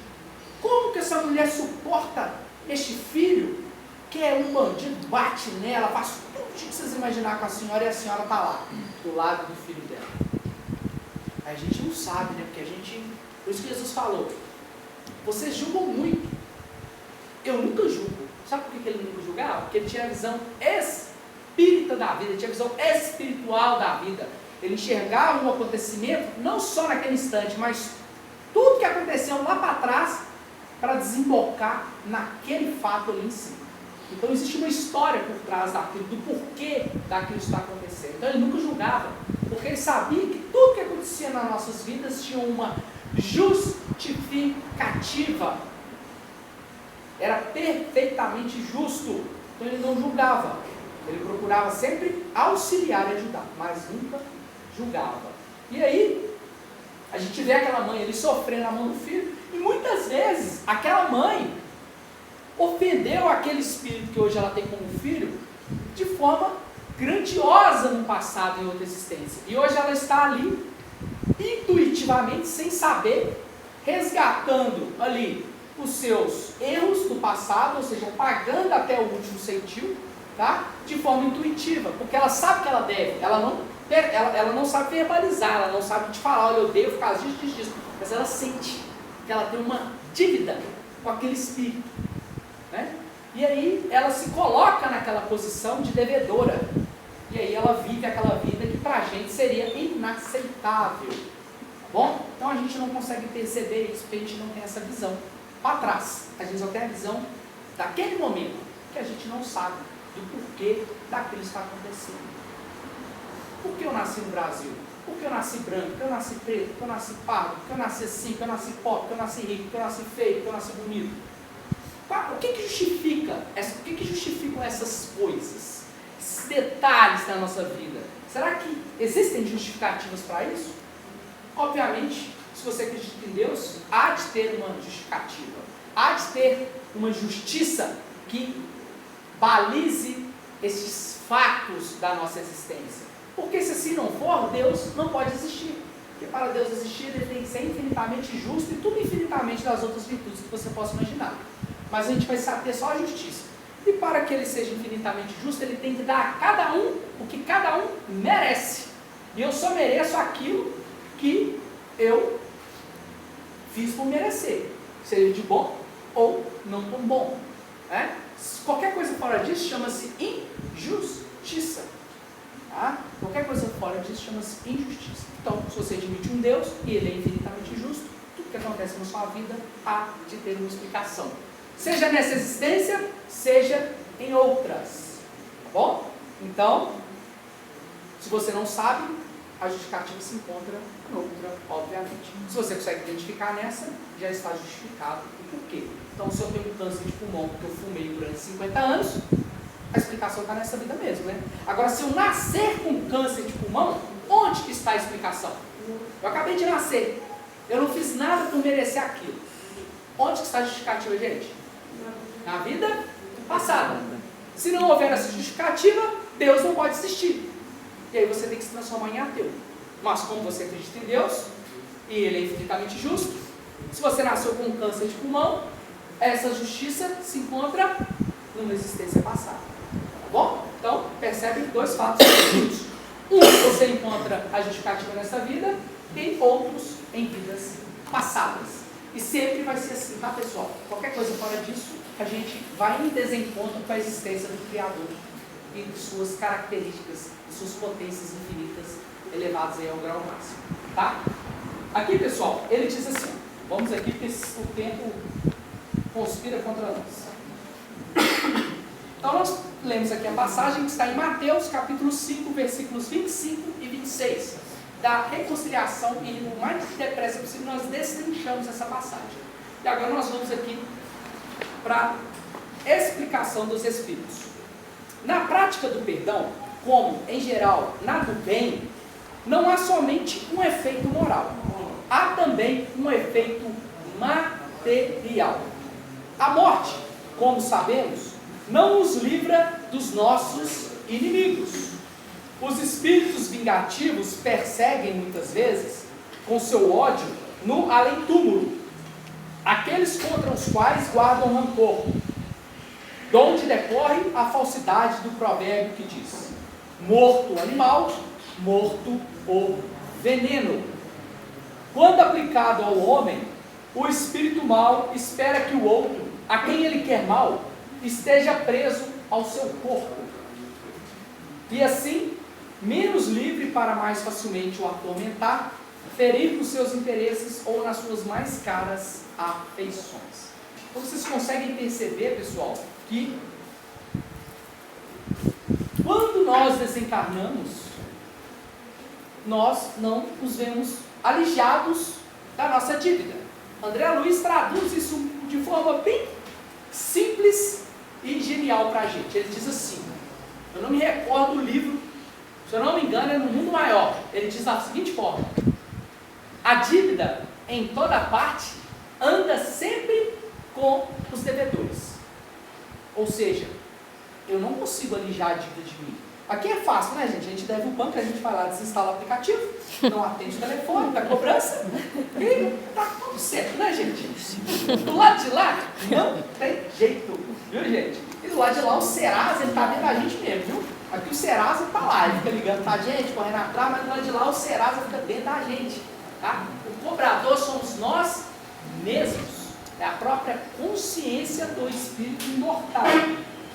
Como que essa mulher suporta este filho que é um bandido, bate nela, faz tudo o que vocês imaginar com a senhora e a senhora está lá, do lado do filho dela. A gente não sabe, né? Porque a gente... Por isso que Jesus falou, vocês julgam muito. Eu nunca julgo. Sabe por que ele nunca julgava? Porque ele tinha a visão espírita da vida, ele tinha a visão espiritual da vida. Ele enxergava um acontecimento, não só naquele instante, mas tudo que aconteceu lá para trás, para desembocar naquele fato ali em si. Então existe uma história por trás daquilo, do porquê daquilo está acontecendo. Então ele nunca julgava, porque ele sabia que tudo que acontecia nas nossas vidas tinha uma justificativa. Era perfeitamente justo. Então ele não julgava. Ele procurava sempre auxiliar e ajudar, mas nunca julgava. E aí, a gente vê aquela mãe ali sofrendo na mão do filho, e muitas vezes aquela mãe ofendeu aquele espírito que hoje ela tem como filho de forma grandiosa no passado, em outra existência. E hoje ela está ali, intuitivamente, sem saber, resgatando ali os seus erros do passado, ou seja, pagando até o último centavo, tá? De forma intuitiva, porque ela sabe que ela deve, ela não sabe verbalizar, ela não sabe te falar, olha, eu devo ficar disso, mas ela sente que ela tem uma dívida com aquele espírito, né? E aí ela se coloca naquela posição de devedora, e aí ela vive aquela vida que pra gente seria inaceitável, tá bom? Então a gente não consegue perceber isso, porque a gente não tem essa visão para trás, a gente só tem a visão daquele momento, que a gente não sabe do porquê daquilo está acontecendo. Por que eu nasci no Brasil? Por que eu nasci branco? Por que eu nasci preto? Por que eu nasci pardo? Por que eu nasci assim? Por que eu nasci pobre? Por que eu nasci rico? Por que eu nasci feio? Por que eu nasci bonito? O que justificam essas coisas? Esses detalhes da nossa vida? Será que existem justificativas para isso? Obviamente, se você acredita em Deus, há de ter uma justificativa. Há de ter uma justiça que balize esses fatos da nossa existência. Porque se assim não for, Deus não pode existir. Porque para Deus existir, ele tem que ser infinitamente justo e tudo infinitamente das outras virtudes que você possa imaginar. Mas a gente vai ter só a justiça. E para que ele seja infinitamente justo, ele tem que dar a cada um o que cada um merece. E eu só mereço aquilo que eu fiz por merecer. Seja de bom ou não tão bom. Né? Qualquer coisa fora disso chama-se injustiça. Tá? Qualquer coisa fora disso chama-se injustiça. Então, se você admite um Deus e ele é infinitamente justo, tudo que acontece na sua vida há de ter uma explicação. Seja nessa existência, seja em outras. Tá bom? Então, se você não sabe, a justificativa se encontra noutra, obviamente. Se você consegue identificar nessa, já está justificado. E por quê? Então, se eu tenho câncer de pulmão porque eu fumei durante 50 anos, a explicação está nessa vida mesmo, né? Agora, se eu nascer com câncer de pulmão, onde que está a explicação? Eu acabei de nascer, eu não fiz nada por merecer aquilo. Onde que está a justificativa, gente? Na vida passada. Se não houver essa justificativa, Deus não pode existir. E aí você tem que se transformar em ateu. Mas como você acredita em Deus, e Ele é infinitamente justo, se você nasceu com um câncer de pulmão, essa justiça se encontra numa existência passada. Tá bom? Então, percebe dois fatos distintos. Um, você encontra a justificativa nessa vida, e outros em vidas passadas. E sempre vai ser assim, tá, pessoal? Qualquer coisa fora disso, a gente vai em desencontro com a existência do Criador e de suas características, de suas potências infinitas, elevadas aí ao grau máximo, tá? Aqui, pessoal, ele diz assim, vamos aqui porque o tempo conspira contra nós. Então, nós lemos aqui a passagem que está em Mateus, capítulo 5, versículos 25 e 26. Da reconciliação, e o mais depressa possível, nós destrinchamos essa passagem. E agora nós vamos aqui para a explicação dos Espíritos. Na prática do perdão, como, em geral, na do bem, não há somente um efeito moral. Há também um efeito material. A morte, como sabemos, não nos livra dos nossos inimigos. Os espíritos vingativos perseguem, muitas vezes, com seu ódio, no além-túmulo, aqueles contra os quais guardam rancor, de onde decorre a falsidade do provérbio que diz: morto o animal, morto o veneno. Quando aplicado ao homem, o espírito mau espera que o outro, a quem ele quer mal, esteja preso ao seu corpo, e assim, menos livre para mais facilmente o atormentar, ferir nos seus interesses ou nas suas mais caras afeições. Então vocês conseguem perceber, pessoal, que quando nós desencarnamos, nós não nos vemos alijados da nossa dívida. André Luiz traduz isso de forma bem simples e genial para a gente. Ele diz assim, eu não me recordo do livro, se eu não me engano é No Mundo Maior. Ele diz da seguinte forma: a dívida em toda parte anda sempre com os devedores. Ou seja, eu não consigo alijar a dívida de mim. Aqui é fácil, né, gente? A gente deve o banco, a gente vai lá, desinstala o aplicativo, não atende o telefone, dá cobrança, e tá tudo certo, né, gente? Do lado de lá, não tem jeito, viu, gente? E do lado de lá, o Serasa, ele tá vendo a gente mesmo, viu? Aqui o Serasa tá lá, ele fica ligando pra gente, correndo atrás, mas do lado de lá, o Serasa fica dentro da gente, tá? O cobrador somos nós mesmos. É a própria consciência do espírito imortal.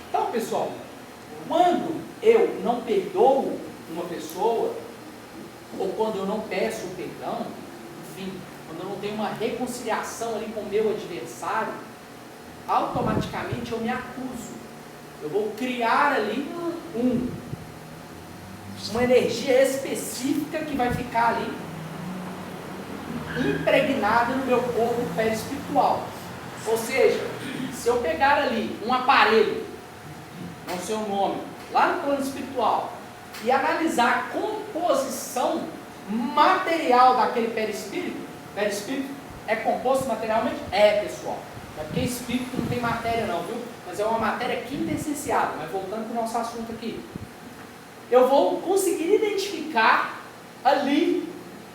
Então, pessoal, quando eu não perdoo uma pessoa, ou quando eu não peço perdão, enfim, quando eu não tenho uma reconciliação ali com o meu adversário, automaticamente eu me acuso. Eu vou criar ali uma energia específica que vai ficar ali impregnada no meu corpo perispiritual. Ou seja, se eu pegar ali um aparelho, não sei o nome, lá no plano espiritual, e analisar a composição material daquele perispírito é composto materialmente? É, pessoal. É porque espírito não tem matéria não, viu? Mas é uma matéria quintessenciada. Mas voltando para o nosso assunto aqui. Eu vou conseguir identificar ali,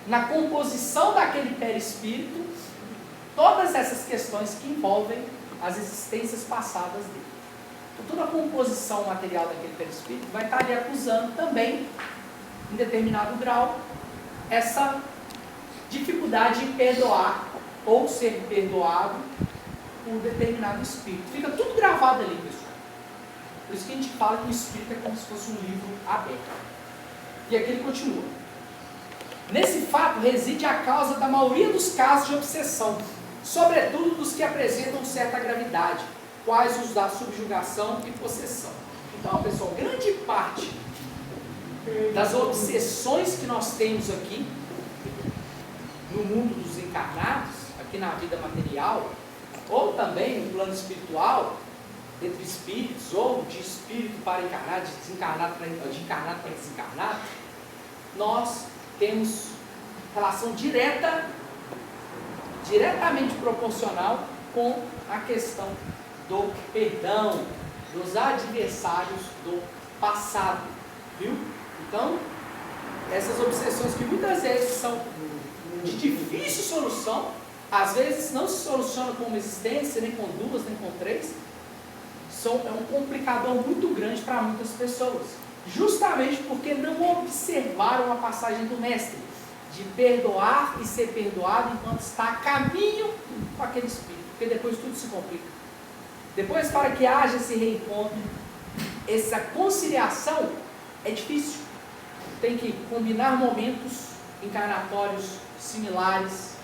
na composição daquele perispírito, todas essas questões que envolvem as existências passadas dele. Então, toda a composição material daquele perispírito vai estar ali acusando também, em determinado grau, essa dificuldade de perdoar ou ser perdoado por determinado espírito. Fica tudo gravado ali, pessoal. Por isso que a gente fala que o espírito é como se fosse um livro aberto. E aqui ele continua. Nesse fato reside a causa da maioria dos casos de obsessão, sobretudo dos que apresentam certa gravidade, quais os da subjugação e possessão. Então, pessoal, grande parte das obsessões que nós temos aqui no mundo dos encarnados, aqui na vida material, ou também no plano espiritual, entre espíritos, ou de espírito para encarnado, de encarnado para desencarnado, nós temos relação diretamente proporcional com a questão do perdão, dos adversários do passado, viu? Então, essas obsessões que muitas vezes são de difícil solução, às vezes não se soluciona com uma existência, nem com duas, nem com três, é um complicador muito grande para muitas pessoas, justamente porque não observaram a passagem do Mestre, de perdoar e ser perdoado enquanto está a caminho com aquele espírito, porque depois tudo se complica. Depois, para que haja esse reencontro, essa conciliação é difícil. Tem que combinar momentos encarnatórios similares,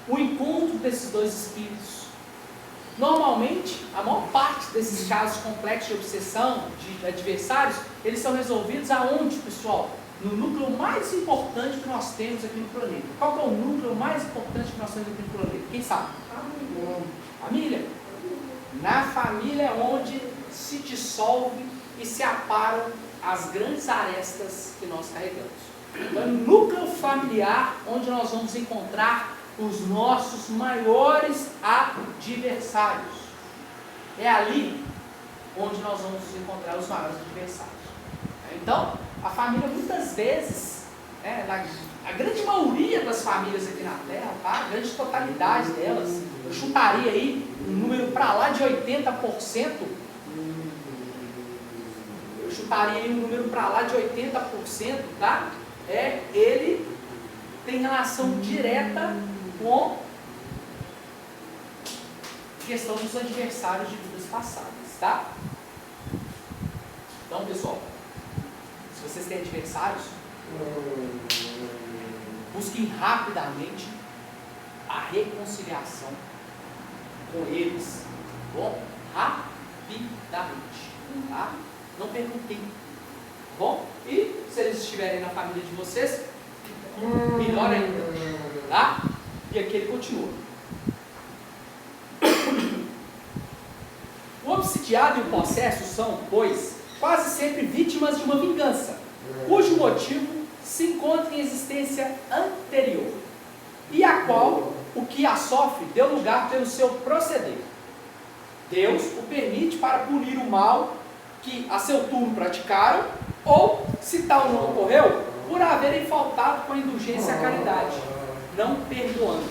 o encontro desses dois espíritos. Normalmente, a maior parte desses casos complexos de obsessão, de adversários, eles são resolvidos aonde, pessoal? No núcleo mais importante que nós temos aqui no planeta. Qual que é o núcleo mais importante que nós temos aqui no planeta? Quem sabe? Família. Na família é onde se dissolve e se aparam as grandes arestas que nós carregamos. Então, é no núcleo familiar onde nós vamos encontrar os nossos maiores adversários. É ali onde nós vamos encontrar os maiores adversários. Então, a família muitas vezes, a grande maioria das famílias aqui na Terra, tá? A grande totalidade delas, eu chutaria aí um número para lá de 80%, tá? Ele tem relação direta com a questão dos adversários de vidas passadas, tá? Então, pessoal, se vocês têm adversários, busquem rapidamente a reconciliação com eles. Bom, rapidamente, tá? Não percam tempo. Bom, e se eles estiverem na família de vocês, melhor ainda, tá? E aqui ele continua. O obsidiado e o possesso são, pois, quase sempre vítimas de uma vingança, cujo motivo se encontra em existência anterior, e a qual o que a sofre deu lugar pelo seu proceder. Deus o permite para punir o mal que a seu turno praticaram, ou, se tal não ocorreu, por haverem faltado com a indulgência à caridade, não perdoando.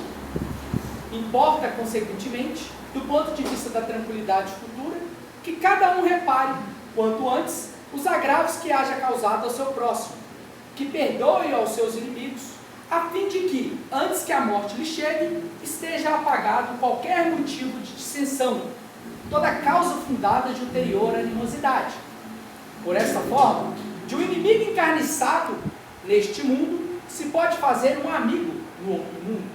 Importa, consequentemente, do ponto de vista da tranquilidade futura, que cada um repare, quanto antes, os agravos que haja causado ao seu próximo, que perdoe aos seus inimigos, a fim de que, antes que a morte lhe chegue, esteja apagado qualquer motivo de dissensão, toda causa fundada de ulterior animosidade. Por esta forma, de um inimigo encarniçado neste mundo, se pode fazer um amigo no outro mundo.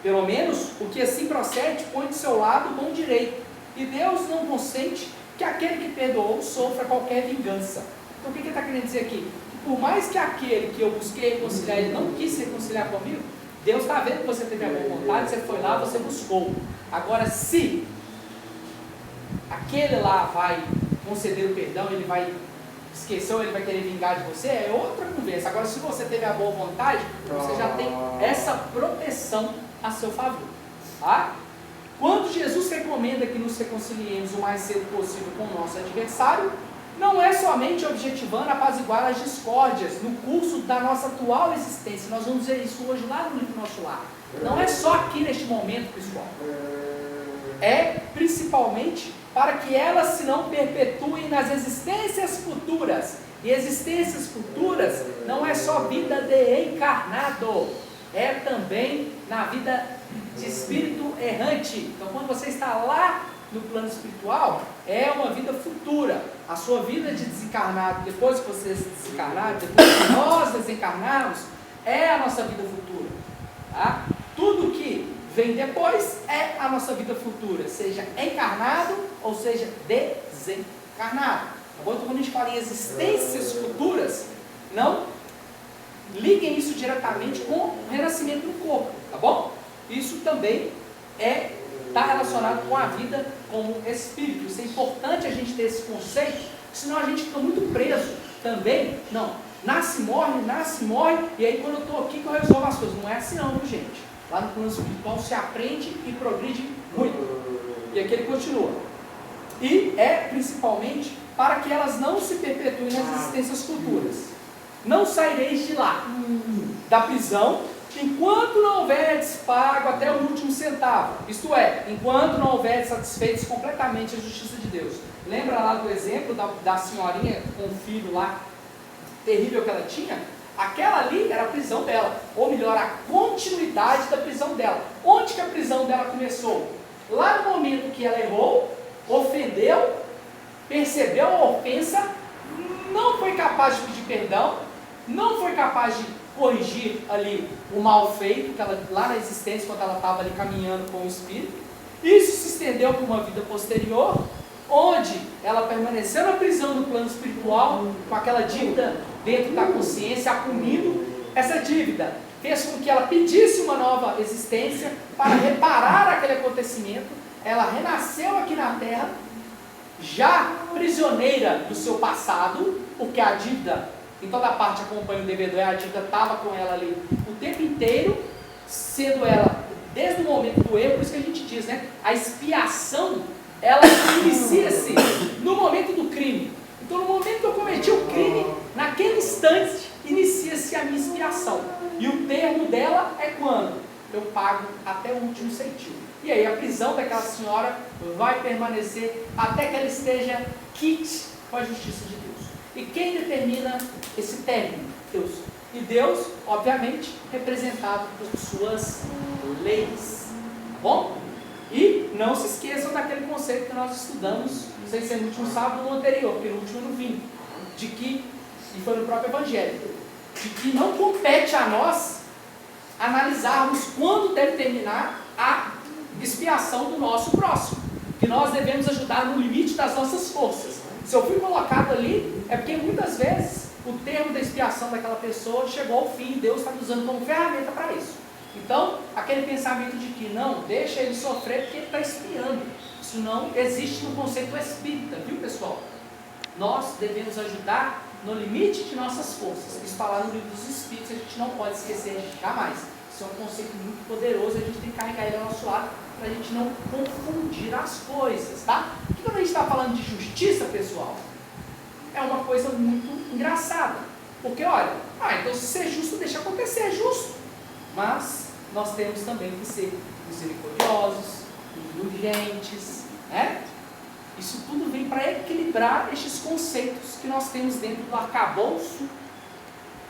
Pelo menos, o que assim procede põe de seu lado o bom direito, e Deus não consente que aquele que perdoou sofra qualquer vingança. Então, o que ele está querendo dizer aqui? Que por mais que aquele que eu busquei reconciliar, ele não quis se reconciliar comigo, Deus está vendo que você teve a boa vontade, você foi lá, você buscou. Agora, se aquele lá vai conceder o perdão, ele vai esquecer ou ele vai querer vingar de você, é outra conversa. Agora, se você teve a boa vontade, você já tem essa proteção a seu favor, tá? Quando Jesus recomenda que nos reconciliemos o mais cedo possível com o nosso adversário, não é somente objetivando apaziguar as discórdias no curso da nossa atual existência. Nós vamos ver isso hoje lá no livro Nosso Lar. Não é só aqui neste momento, pessoal. É principalmente para que elas se não perpetuem nas existências futuras. E existências futuras não é só vida de encarnado, é também na vida de espírito errante. Então, quando você está lá no plano espiritual, é uma vida futura. A sua vida de desencarnado, depois que você se desencarnar, depois que nós desencarnarmos, é a nossa vida futura, tá? Tudo que vem depois é a nossa vida futura, seja encarnado ou seja desencarnado. encarnado. Agora, quando a gente fala em existências futuras, não liguem isso diretamente com o renascimento do corpo, tá bom? Isso também está relacionado com a vida como espírito. Isso é importante a gente ter esse conceito, senão a gente fica muito preso também. Não, nasce, morre, e aí quando eu estou aqui que eu resolvo as coisas. Não é assim não, gente. Lá no plano espiritual se aprende e progride muito. E aqui ele continua. E é principalmente para que elas não se perpetuem nas existências futuras. Não saireis de lá, da prisão, enquanto não houveres pago até o último centavo. Isto é, enquanto não houveres satisfeitos completamente a justiça de Deus. Lembra lá do exemplo da senhorinha com o filho lá, terrível que ela tinha? Aquela ali era a prisão dela, ou melhor, a continuidade da prisão dela. Onde que a prisão dela começou? Lá no momento que ela errou, ofendeu, percebeu a ofensa, não foi capaz de pedir perdão, não foi capaz de corrigir ali o mal feito, que ela, lá na existência, quando ela estava ali caminhando com o Espírito. Isso se estendeu para uma vida posterior, onde ela permaneceu na prisão do plano espiritual, com aquela dívida dentro da consciência, a punindo. Essa dívida fez com que ela pedisse uma nova existência para reparar aquele acontecimento. Ela renasceu aqui na Terra, já prisioneira do seu passado, porque a dívida, em toda parte acompanha o devedor, a dívida estava com ela ali o tempo inteiro, sendo ela, desde o momento do erro, por isso que a gente diz, né? A expiação, ela inicia-se no momento do crime. Então, no momento que eu cometi o crime, naquele instante, inicia-se a minha expiação. E o termo dela é quando? Eu pago até o último centavo. E aí a prisão daquela senhora vai permanecer até que ela esteja quite com a justiça de Deus. E quem determina esse término? Deus. E Deus, obviamente, representado por suas leis. Tá bom? E não se esqueçam daquele conceito que nós estudamos, não sei se é no último sábado ou no anterior, porque no último eu não vim, de que, e foi no próprio Evangelho, de que não compete a nós analisarmos quando deve terminar a expiação do nosso próximo, que nós devemos ajudar no limite das nossas forças. Se eu fui colocado ali, é porque muitas vezes o termo da expiação daquela pessoa chegou ao fim, e Deus está me usando como ferramenta para isso. Então, aquele pensamento de que não, deixa ele sofrer porque ele está expiando, isso não existe no conceito espírita, viu pessoal? Nós devemos ajudar no limite de nossas forças. Isso está lá no livro dos Espíritos, a gente não pode esquecer jamais. Isso é um conceito muito poderoso, a gente tem que carregar ele ao nosso lado para a gente não confundir as coisas, tá? Porque quando a gente está falando de justiça, pessoal, é uma coisa muito engraçada. Porque, olha, então se ser justo, deixa acontecer, é justo. Mas nós temos também que ser misericordiosos, indulgentes, né? Isso tudo vem para equilibrar estes conceitos que nós temos dentro do arcabouço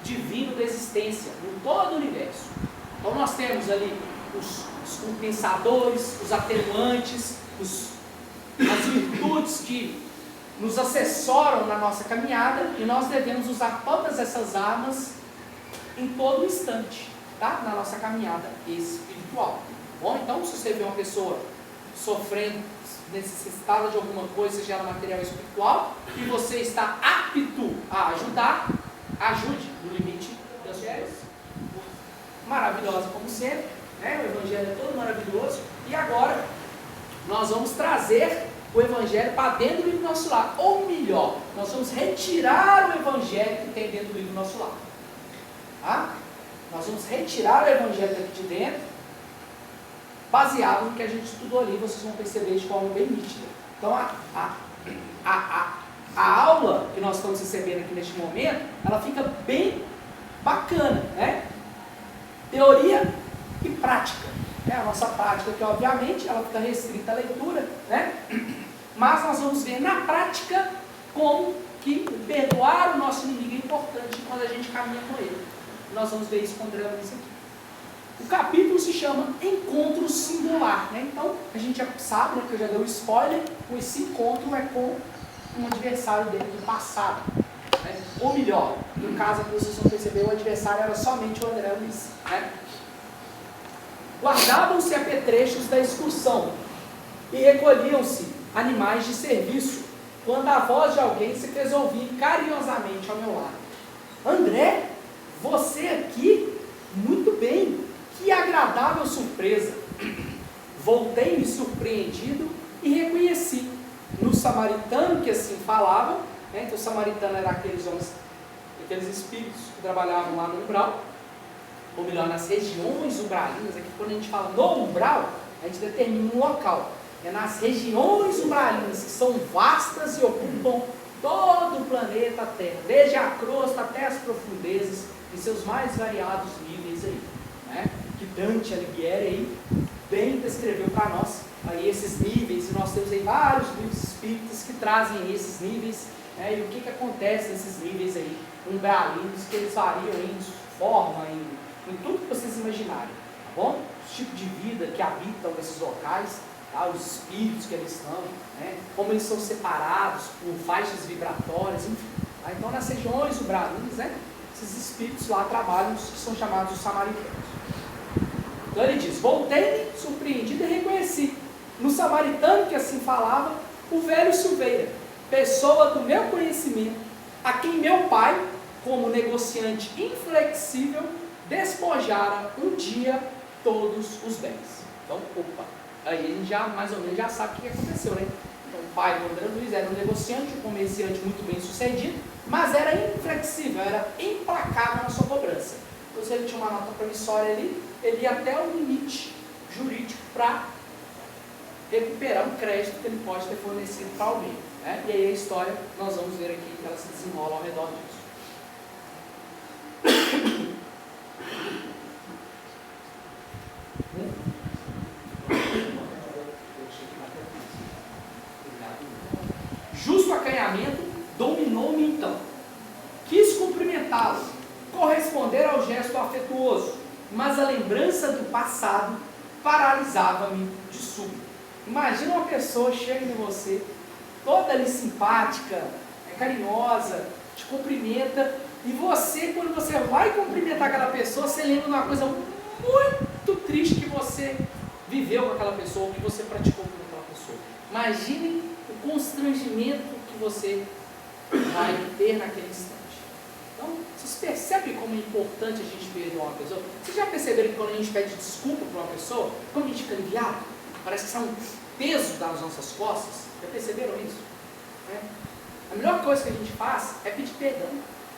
divino da existência, em todo o universo. Então nós temos ali os compensadores, os atenuantes, as virtudes que nos assessoram na nossa caminhada, e nós devemos usar todas essas armas em todo instante, tá? Na nossa caminhada espiritual. Bom, então se você vê uma pessoa sofrendo, necessitada de alguma coisa, seja ela material ou espiritual, e você está apto a ajudar, ajude no limite das suas. Maravilhosa como sempre, né? O Evangelho é todo maravilhoso, e agora nós vamos trazer o Evangelho para dentro do livro do nosso lar, ou melhor, nós vamos retirar o Evangelho que tem dentro do livro do nosso lar. Tá? Nós vamos retirar o Evangelho daqui de dentro, baseado no que a gente estudou ali, vocês vão perceber de forma bem nítida. Então, a aula que nós estamos recebendo aqui neste momento, ela fica bem bacana, né? Teoria e prática. A nossa prática, que obviamente, ela fica restrita à leitura, né? Mas nós vamos ver na prática como que perdoar o nosso inimigo é importante quando a gente caminha com ele. Nós vamos ver isso com o André aqui. O capítulo se chama Encontro Singular, né? Então, a gente já sabe, né, que eu já dei um spoiler, esse encontro é com um adversário dele do passado, né? Ou melhor, no caso aqui vocês vão perceber, o adversário era somente o André Luiz, né? Guardavam-se apetrechos da excursão e recolhiam-se animais de serviço, quando a voz de alguém se fez ouvir carinhosamente ao meu lado. André, você aqui? Muito bem, que agradável surpresa. Voltei-me surpreendido e reconheci no samaritano que assim falava, né? Então o samaritano era aqueles homens, aqueles espíritos que trabalhavam lá no umbral, ou melhor, nas regiões umbralinas. Aqui quando a gente fala no umbral, a gente determina um local. É nas regiões umbralinas, que são vastas e ocupam todo o planeta Terra, desde a crosta até as profundezas, em seus mais variados níveis aí, né? Que Dante Alighieri aí bem descreveu para nós aí esses níveis, e nós temos aí vários livros espíritas que trazem esses níveis, né? E o que acontece nesses níveis aí umbralinos, que eles variam em forma, em tudo que vocês imaginarem, tá bom? Os tipos de vida que habitam esses locais, tá? Os espíritos que eles estão, né? Como eles são separados por faixas vibratórias, enfim. Tá? Então nas regiões umbralinas, né? Esses espíritos lá trabalham, que são chamados os samaritanos. Então ele diz: voltei-me surpreendido e reconheci no samaritano que assim falava o velho Silveira, pessoa do meu conhecimento, a quem meu pai, como negociante inflexível, despojara um dia todos os bens. Então, opa, aí a gente já mais ou menos já sabe o que aconteceu, né? Então o pai do André Luiz era um negociante, um comerciante muito bem sucedido, mas era inflexível, era implacável na sua cobrança. Então se ele tinha uma nota promissória ali, ele ia até o limite jurídico para recuperar um crédito que ele pode ter fornecido para alguém, né? E aí a história, nós vamos ver aqui que ela se desenrola ao redor disso. Justo acanhamento dominou-me então. Quis cumprimentá-lo, corresponder ao gesto afetuoso, mas a lembrança do passado paralisava-me de súbito. Imagina uma pessoa chega em você, toda ali simpática, carinhosa, te cumprimenta, e você, quando você vai cumprimentar aquela pessoa, você lembra de uma coisa muito triste que você viveu com aquela pessoa, ou que você praticou com aquela pessoa. Imagine o constrangimento que você vai ter naquele instante. Então, vocês percebem como é importante a gente perdoar uma pessoa? Vocês já perceberam que quando a gente pede desculpa para uma pessoa, como a gente fica aliviado? Parece que sai um peso das nossas costas. Já perceberam isso? A melhor coisa que a gente faz é pedir perdão.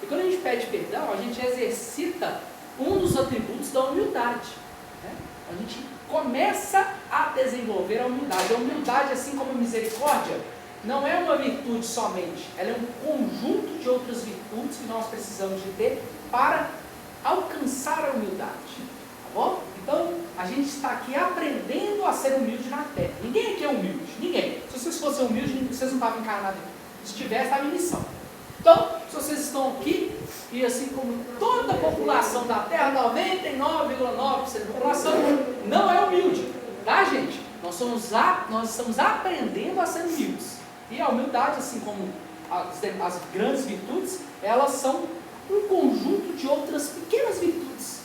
E quando a gente pede perdão, a gente exercita um dos atributos da humildade, né? A gente começa a desenvolver a humildade. A humildade, assim como a misericórdia, não é uma virtude somente, ela é um conjunto de outras virtudes que nós precisamos de ter para alcançar a humildade, tá bom? Então, a gente está aqui aprendendo a ser humilde na Terra. Ninguém aqui é humilde, ninguém. Se vocês fossem humildes, vocês não estavam encarnados aqui. Se tivesse, estava em missão. Então, se vocês estão aqui, e assim como toda a população da Terra, 99,9% da população, não é humilde, tá, gente? Nós estamos aprendendo a ser humildes. E a humildade, assim como as grandes virtudes, elas são um conjunto de outras pequenas virtudes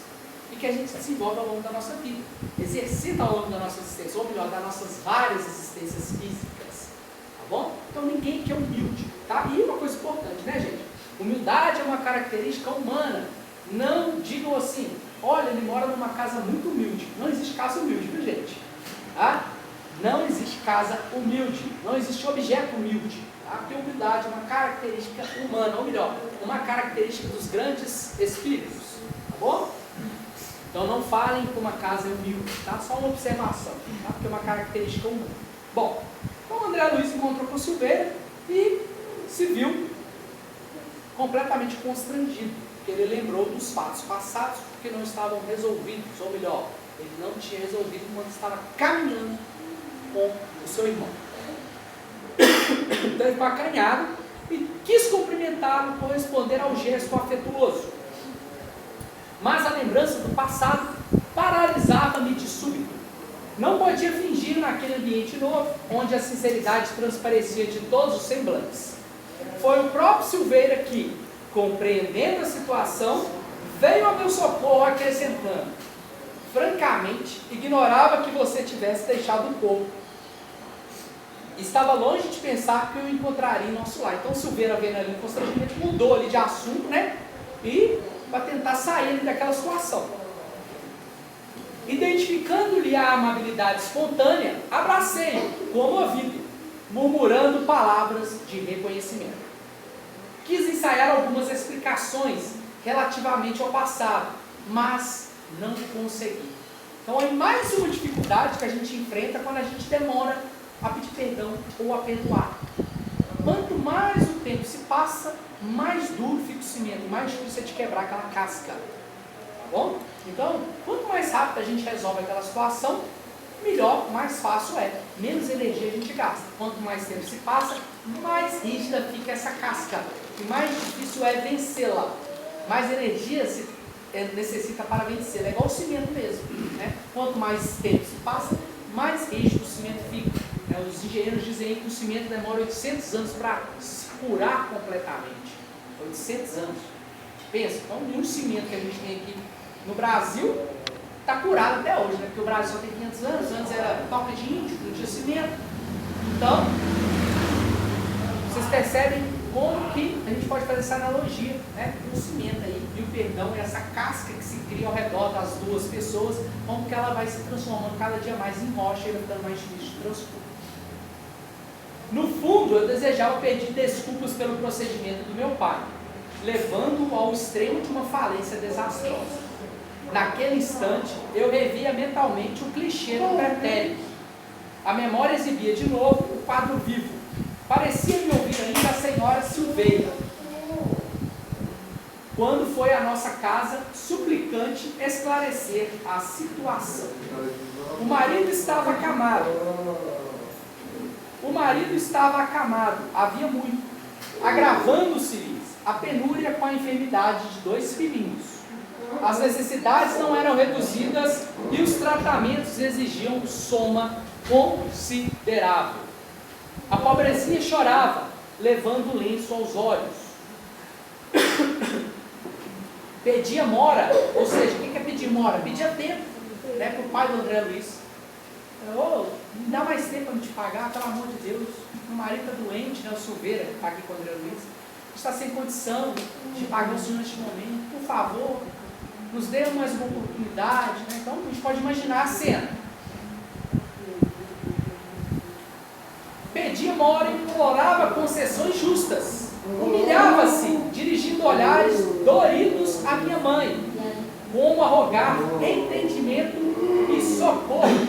e que a gente desenvolve ao longo da nossa vida, exercita ao longo da nossa existência, ou melhor, das nossas várias existências físicas, tá bom? Então ninguém aqui é humilde, tá? E uma coisa importante, né, gente? Humildade é uma característica humana. Não digam assim: olha, ele mora numa casa muito humilde. Não existe casa humilde, viu, gente? Tá? Não existe casa humilde, não existe objeto humilde, tá? Porque humildade é uma característica humana, ou melhor, uma característica dos grandes espíritos, tá bom? Então não falem que uma casa é humilde, tá? Só uma observação, tá? Porque é uma característica humana. Bom, então o André Luiz encontrou com o Silveira e se viu completamente constrangido, porque ele lembrou dos fatos passados que não estavam resolvidos, ou melhor, ele não tinha resolvido quando estava caminhando com o seu irmão. Então ele ficou acanhado e quis cumprimentá-lo, corresponder ao gesto afetuoso. Mas a lembrança do passado paralisava-me de súbito. Não podia fingir naquele ambiente novo, onde a sinceridade transparecia de todos os semblantes. Foi o próprio Silveira que, compreendendo a situação, veio ao meu socorro acrescentando: francamente, ignorava que você tivesse deixado o corpo. estava longe de pensar que eu encontraria em nosso lar. Então Silveira, vendo ali o constrangimento, mudou ali de assunto, né? E para tentar sair ali daquela situação. Identificando-lhe a amabilidade espontânea, abracei-o, comovido, murmurando palavras de reconhecimento. Quis ensaiar algumas explicações relativamente ao passado, mas não consegui. Então é mais uma dificuldade que a gente enfrenta quando a gente demora a pedir perdão ou a perdoar. Quanto mais o tempo se passa, mais duro fica o cimento, mais difícil é de quebrar aquela casca. Tá bom? Então, quanto mais rápido a gente resolve aquela situação, melhor, mais fácil é. Menos energia a gente gasta. Quanto mais tempo se passa, mais rígida fica essa casca. E mais difícil é vencê-la. Mais energia se necessita para vencê-la. É igual o cimento mesmo. Né? Quanto mais tempo se passa, mais rígido o cimento fica. Os engenheiros dizem que o cimento demora 800 anos para se curar completamente. 800 anos. Pensa, então nenhum cimento que a gente tem aqui no Brasil está curado até hoje, né? Porque o Brasil só tem 500 anos, antes era toca de índio, não tinha cimento. Então, vocês percebem como que a gente pode fazer essa analogia, né? Com o cimento aí, e o perdão é essa casca que se cria ao redor das duas pessoas, como que ela vai se transformando cada dia mais em rocha e ficando mais difícil de transpor. No fundo, eu desejava pedir desculpas pelo procedimento do meu pai, levando-o ao extremo de uma falência desastrosa. Naquele instante, eu revia mentalmente o clichê do pretérito. A memória exibia de novo o quadro vivo. Parecia me ouvir ainda a senhora Silveira, quando foi à nossa casa suplicante esclarecer a situação. O marido estava acamado, havia muito, agravando-se-lhes a penúria com a enfermidade de 2 filhinhos. As necessidades não eram reduzidas e os tratamentos exigiam soma considerável. A pobrezinha chorava, levando o lenço aos olhos. Pedia mora, ou seja, o que é pedir mora? Pedia tempo, né, para o pai do André Luiz. Me dá mais tempo para me te pagar, pelo amor de Deus. Meu marido está doente, né, o Silveira, que está aqui com o André Luiz. Está sem condição de pagar o senhor neste momento. Por favor, nos dê mais uma oportunidade. Né? Então, a gente pode imaginar a cena. Pedia mora e implorava concessões justas. Humilhava-se, dirigindo olhares doridos à minha mãe, como a rogar entendimento e socorro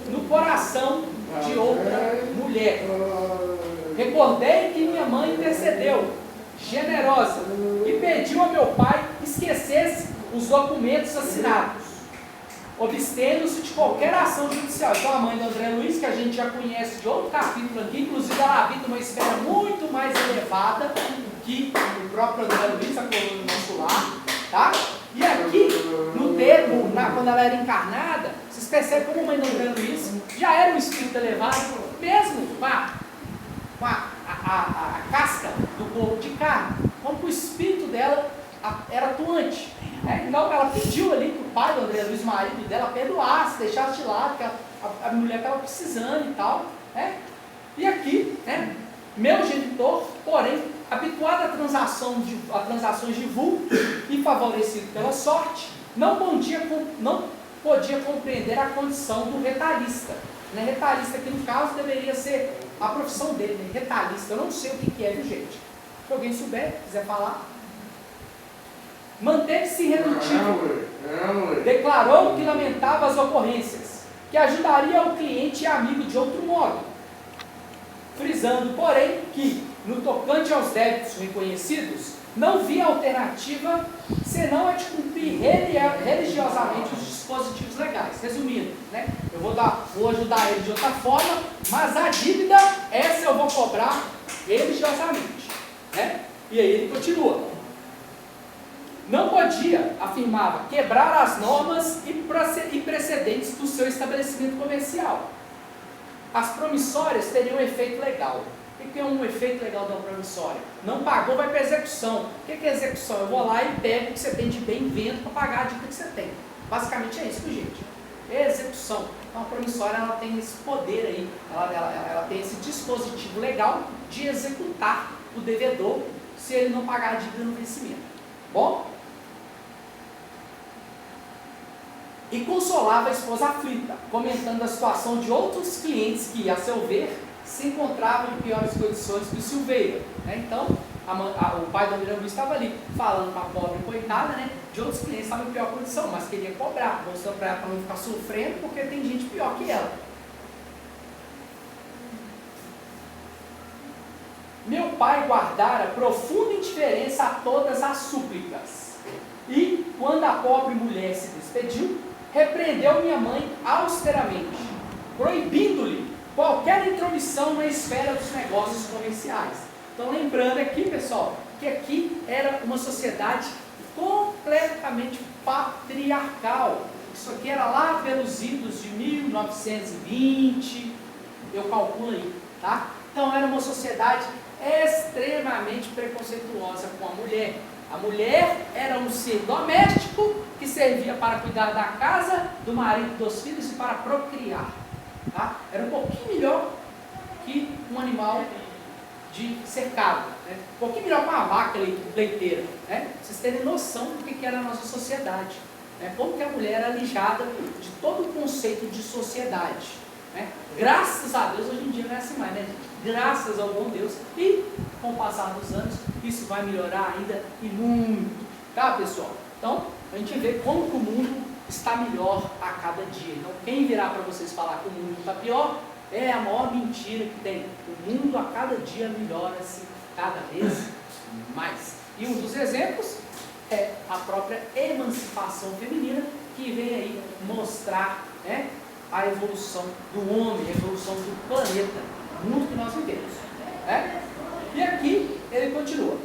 no coração de outra mulher. Recordei que minha mãe intercedeu, generosa, e pediu a meu pai que esquecesse os documentos assinados, abstendo-se de qualquer ação judicial. Então a mãe do André Luiz, que a gente já conhece de outro capítulo aqui, inclusive ela habita uma esfera muito mais elevada que o próprio André Luiz, a coluna do nosso lar, tá? E aqui, no termo, quando ela era encarnada, vocês percebem como a mãe do André Luiz já era um espírito elevado, mesmo com a casca do corpo de carne, como que o espírito dela era atuante. Então ela pediu ali que o pai do André Luiz, o marido dela, perdoasse, deixasse de lado, que a mulher estava precisando e tal. E aqui, meu genitor, porém, habituado a transações de vulto e favorecido pela sorte, não podia compreender a condição do retalhista. Retalhista aqui no caso deveria ser a profissão dele, retalhista. Eu não sei o que é, viu, gente? Se alguém souber, quiser falar. Manteve-se irredutível. Declarou que lamentava as ocorrências, que ajudaria o cliente e amigo de outro modo, frisando, porém, que, no tocante aos débitos reconhecidos, não via alternativa senão a de cumprir religiosamente os dispositivos legais. Resumindo, eu vou ajudar ele de outra forma, mas a dívida, essa eu vou cobrar religiosamente. E aí ele continua. Não podia, afirmava, quebrar as normas e precedentes do seu estabelecimento comercial. As promissórias teriam um efeito legal. O que é um efeito legal da promissória? Não pagou, vai para execução. O que é execução? Eu vou lá e pego o que você tem de bem e vendo para pagar a dívida que você tem. Basicamente é isso, gente. É execução. execução. Então a promissória ela tem esse poder aí, ela tem esse dispositivo legal de executar o devedor se ele não pagar a dívida no vencimento. Bom? E consolava a esposa aflita, comentando a situação de outros clientes que, a seu ver, se encontravam em piores condições que o Silveira. Então, o pai do André Luiz estava ali, falando para a pobre coitada, né, de outros clientes que estavam em pior condição, mas queria cobrar, mostrando para ela para não ficar sofrendo, porque tem gente pior que ela. Meu pai guardara profunda indiferença a todas as súplicas, e, quando a pobre mulher se despediu, repreendeu minha mãe austeramente, proibindo-lhe qualquer intromissão na esfera dos negócios comerciais. Então, lembrando aqui, pessoal, que aqui era uma sociedade completamente patriarcal. Isso aqui era lá pelos idos de 1920, eu calculo aí, tá? Então, era uma sociedade extremamente preconceituosa com a mulher. A mulher era um ser doméstico que servia para cuidar da casa, do marido, dos filhos e para procriar. Tá? Era um pouquinho melhor que um animal de cercado, né? Um pouquinho melhor que uma vaca leiteira, né? Pra vocês terem noção do que era a nossa sociedade, né? Como que a mulher era alijada de todo o conceito de sociedade, né? Graças a Deus, hoje em dia não é assim mais, né? Graças ao bom Deus, e com o passar dos anos, isso vai melhorar ainda e muito, tá, pessoal? Então, a gente vê como que o mundo está melhor a cada dia. Então, quem virá para vocês falar que o mundo está pior, é a maior mentira que tem. O mundo a cada dia melhora-se cada vez mais. E um dos exemplos é a própria emancipação feminina, que vem aí mostrar, né, a evolução do homem, a evolução do planeta, o mundo que nós vivemos, né? E aqui ele continua.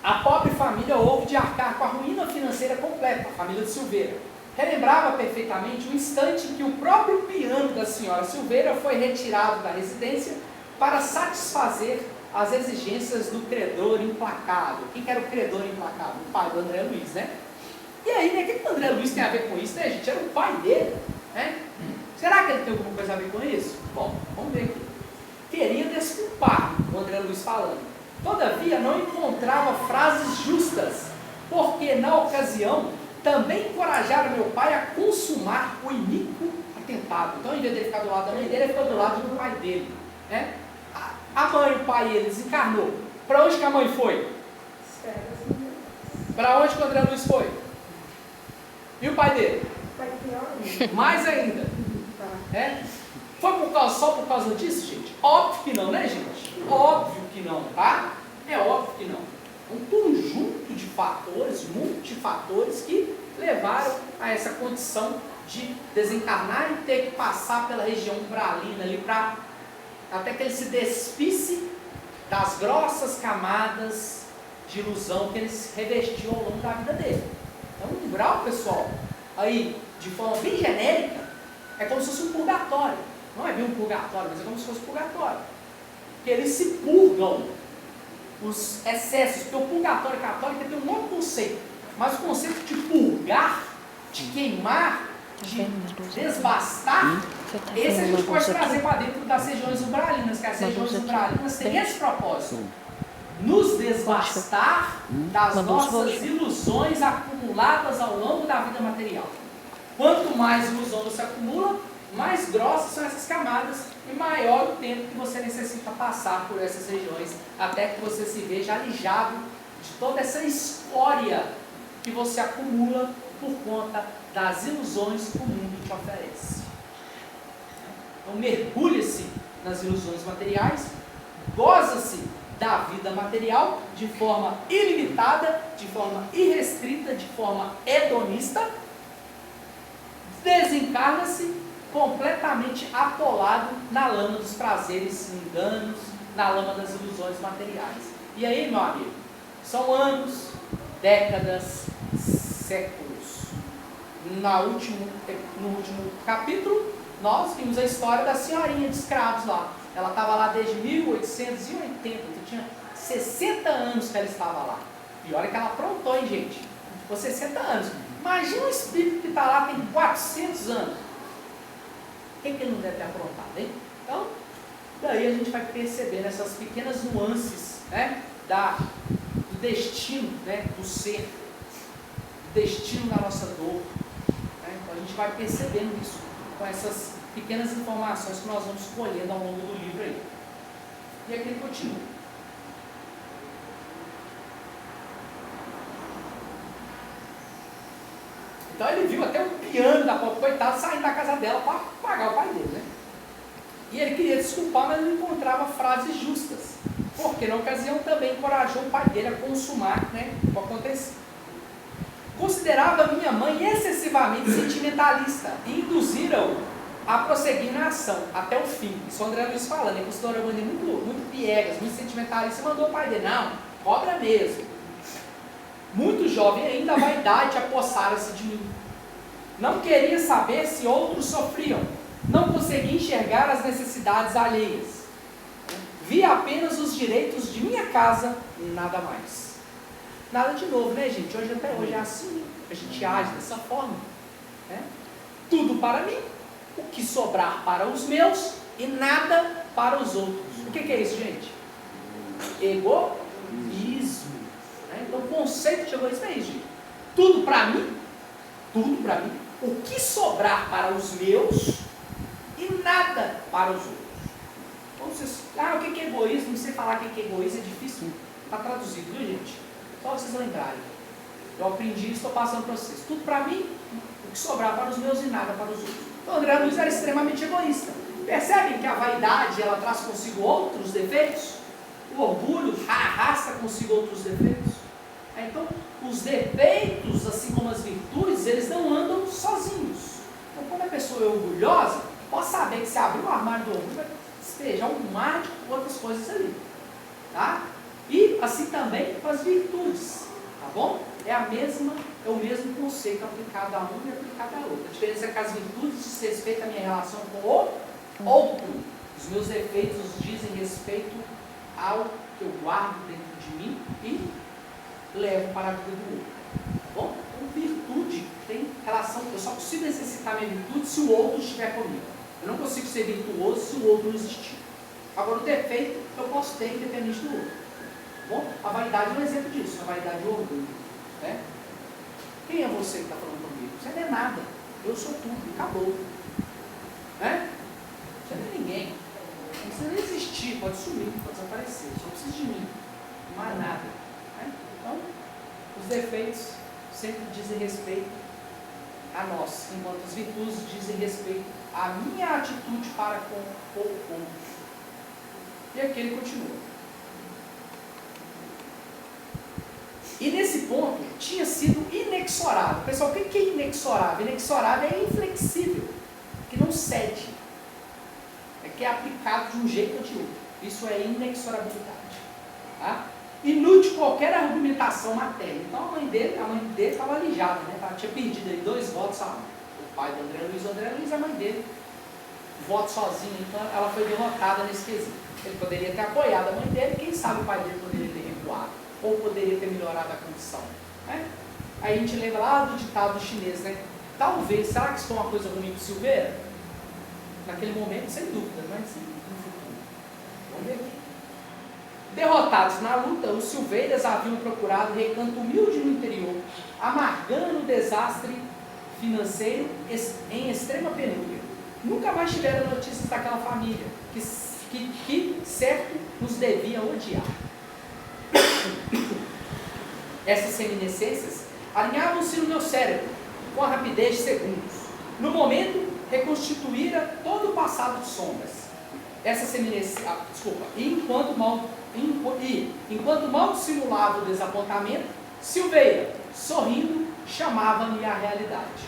A pobre família houve de arcar com a ruína financeira completa, a família de Silveira. Relembrava perfeitamente o instante em que o próprio piano da senhora Silveira foi retirado da residência para satisfazer as exigências do credor implacável. Quem que era o credor implacável? O pai do André Luiz, né? E aí, né, o que o André Luiz tem a ver com isso, né, gente? Era o pai dele, né? Será que ele tem alguma coisa a ver com isso? Bom, vamos ver aqui. Queria desculpar, o André Luiz falando. Todavia, não encontrava frases justas, porque na ocasião também encorajaram meu pai a consumar o iníquo atentado. Então, em vez de ele ficar do lado da mãe dele, ele ficou do lado do pai dele, né? A mãe, o pai, ele desencarnou. Para onde que a mãe foi? Para onde que o André Luiz foi? E o pai dele? Mais ainda. É? Foi só por causa disso, gente? Óbvio que não, né, gente? Óbvio que não, tá? É óbvio que não. Um conjunto de fatores, multifatores, que levaram a essa condição de desencarnar e ter que passar pela região umbralina ali até que ele se despisse das grossas camadas de ilusão que ele revestiu ao longo da vida dele. Então, o umbral, pessoal, aí, de forma bem genérica, é como se fosse um purgatório. Não é bem um purgatório, mas é como se fosse um purgatório. Porque eles se purgam os excessos, porque o purgatório católico tem um outro conceito, mas o conceito de purgar, de queimar, de desbastar, esse a gente pode trazer para dentro das regiões umbralinas, que as regiões umbralinas têm esse propósito: nos desbastar das nossas ilusões acumuladas ao longo da vida material. Quanto mais ilusão você acumula, mais grossas são essas camadas e maior o tempo que você necessita passar por essas regiões, até que você se veja alijado de toda essa escória que você acumula por conta das ilusões que o mundo te oferece. Então mergulhe-se nas ilusões materiais, goza-se da vida material de forma ilimitada, de forma irrestrita, de forma hedonista, desencarna-se completamente atolado na lama dos prazeres mundanos, na lama das ilusões materiais. E aí, meu amigo, são anos, décadas, séculos. No último capítulo, nós vimos a história da senhorinha de escravos lá. Ela estava lá desde 1880, então tinha 60 anos que ela estava lá. E olha que ela aprontou, hein, gente? Ficou 60 anos. Imagina um espírito que está lá tem 400 anos. que ele não deve ter aprontado, hein? Então, daí a gente vai percebendo essas pequenas nuances, né, do destino, né, do ser, do destino da nossa dor. Né? Então a gente vai percebendo isso com essas pequenas informações que nós vamos colhendo ao longo do livro aí. E aqui ele continua. Então ele viu até o piano da pobre coitada saindo da casa dela para pagar o pai dele, né? E ele queria desculpar, mas não encontrava frases justas, porque na ocasião também encorajou o pai dele a consumar, né, o acontecido. Considerava minha mãe excessivamente sentimentalista e induziram a prosseguir na ação até o fim. Isso o André Luiz falando, ele considerou a mãe muito piegas, muito sentimentalista, e mandou o pai dele, não, cobra mesmo. Muito jovem ainda, a vaidade apossara-se de mim. Não queria saber se outros sofriam. Não conseguia enxergar as necessidades alheias. Via apenas os direitos de minha casa e nada mais. Nada de novo, né, gente? Até hoje é assim. A gente age dessa forma. Né? Tudo para mim, o que sobrar para os meus e nada para os outros. O que é isso, gente? Egoísmo. Então o conceito de egoísmo é isso, gente. Tudo para mim, o que sobrar para os meus e nada para os outros. Então vocês, o que é egoísmo? Não sei falar o que é egoísmo, é difícil. Está traduzido, viu, gente? Só vocês lembrarem. Eu aprendi isso, estou passando para vocês. Tudo para mim, o que sobrar para os meus e nada para os outros. Então André Luiz era extremamente egoísta. Percebem que a vaidade, ela traz consigo outros defeitos? O orgulho arrasta consigo outros defeitos? Então, os defeitos, assim como as virtudes, eles não andam sozinhos. Então, quando a pessoa é orgulhosa, pode saber que se abrir o armário do orgulho, vai esteja um mar de outras coisas ali. Tá? E assim também com as virtudes. Tá bom? É o mesmo conceito aplicado a um e aplicado a outro. A diferença é que as virtudes diz respeito à minha relação com o outro. Os meus defeitos dizem respeito ao que eu guardo dentro de mim e levo para a vida do outro. Tá bom? Então, virtude tem relação. Eu só consigo necessitar minha virtude se o outro estiver comigo. Eu não consigo ser virtuoso se o outro não existir. Agora, o defeito eu posso ter independente do outro. Tá bom? A vaidade é um exemplo disso. A vaidade é o orgulho. Né? Quem é você que está falando comigo? Você não é nada. Eu sou tudo. Acabou. Né? Você não é ninguém. Não precisa nem existir. Pode sumir, pode desaparecer. Só precisa de mim. Não há nada. Então, os defeitos sempre dizem respeito a nós, enquanto as virtudes dizem respeito à minha atitude para com o outro. E aqui ele continua. E nesse ponto, tinha sido inexorável. Pessoal, o que é inexorável? Inexorável é inflexível, que não cede. É que é aplicado de um jeito ou de outro. Isso é inexorabilidade. Tá? Inútil qualquer argumentação materna. Então a mãe dele estava alijada, né? Tinha perdido aí 2 votos a 1. O pai do André Luiz e a mãe dele. Voto sozinho, então ela foi derrotada nesse quesito. Ele poderia ter apoiado a mãe dele, quem sabe o pai dele poderia ter recuado, ou poderia ter melhorado a condição. Né? Aí a gente lembra lá do ditado chinês, né? Talvez, será que isso foi uma coisa ruim para o Silveira? Naquele momento, sem dúvida, mas sim, no futuro. Vamos ver aqui. Derrotados na luta, os Silveiras haviam procurado recanto humilde no interior, amargando o desastre financeiro em extrema penúria. Nunca mais tiveram notícias daquela família, que certo nos devia odiar. Essas reminiscências alinhavam-se no meu cérebro, com a rapidez de segundos. No momento, reconstituíra todo o passado de sombras. Essas reminiscências, enquanto mal dissimulava o desapontamento, Silveira, sorrindo, chamava-me à realidade.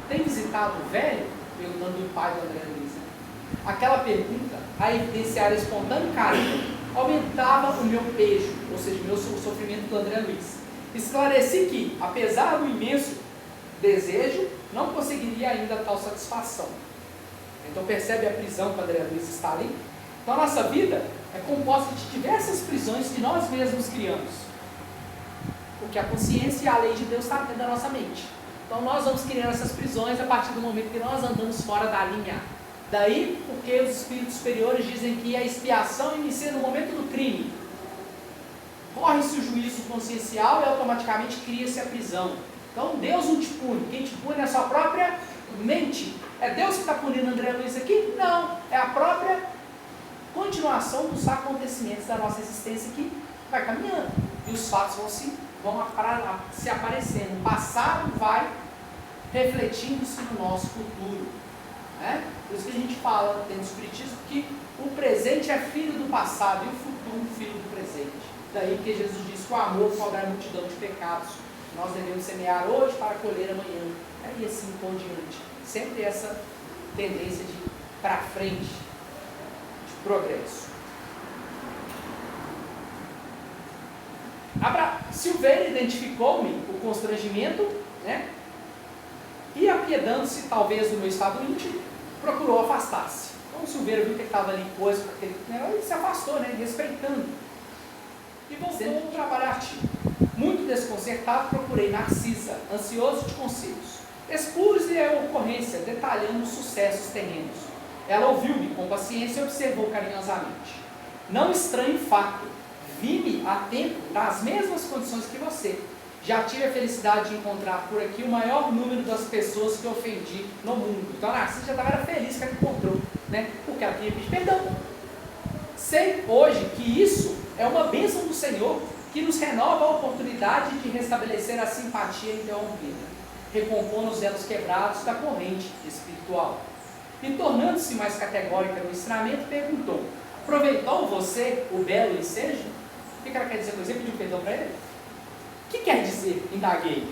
Tem visitado o velho? Perguntando o pai do André Luiz. Aquela pergunta, a evidenciar espontâneo carinho, aumentava o meu pejo, ou seja, o meu sofrimento do André Luiz. Esclareci que, apesar do imenso desejo, não conseguiria ainda tal satisfação. Então percebe a prisão que o André Luiz está ali? Então a nossa vida é composta de diversas prisões que nós mesmos criamos. Porque a consciência e a lei de Deus está dentro da nossa mente. Então nós vamos criando essas prisões a partir do momento que nós andamos fora da linha Daí, porque os espíritos superiores dizem que a expiação inicia no momento do crime. Corre-se o juízo consciencial e automaticamente cria-se a prisão. Então Deus não te pune, quem te pune é a sua própria mente. É Deus que está punindo André Luiz aqui? Não, é a própria continuação dos acontecimentos da nossa existência que vai caminhando. E os fatos vão se aparecendo. O passado vai refletindo-se no nosso futuro. Né? Por isso que a gente fala dentro do Espiritismo que o presente é filho do passado e o futuro filho do presente. Daí que Jesus diz que o amor cobre a multidão de pecados. Nós devemos semear hoje para colher amanhã. E assim por diante. Sempre essa tendência de para frente, de progresso. Silveira identificou-me o constrangimento, né? E apiedando-se talvez do meu estado íntimo, procurou afastar-se. Então o Silveira viu que ele estava ali coisa com aquele negócio e se afastou, né? Respeitando. E voltou ao trabalho ativo. Muito desconcertado, procurei Narcisa, ansioso de conselhos. Expus-lhe a ocorrência, detalhando os sucessos terrenos. Ela ouviu-me com paciência e observou carinhosamente. Não estranho fato, vi-me a tempo das mesmas condições que você. Já tive a felicidade de encontrar por aqui o maior número das pessoas que ofendi no mundo. Então a Narcisa já estava feliz que ela encontrou, né? Porque ela queria pedir perdão. Sei hoje que isso é uma bênção do Senhor que nos renova a oportunidade de restabelecer a simpatia interrompida, recompondo os elos quebrados da corrente espiritual. E tornando-se mais categórica no ensinamento, perguntou: aproveitou você o belo ensejo? O que ela quer dizer com isso? Pediu perdão para ele? O que quer dizer? Indaguei.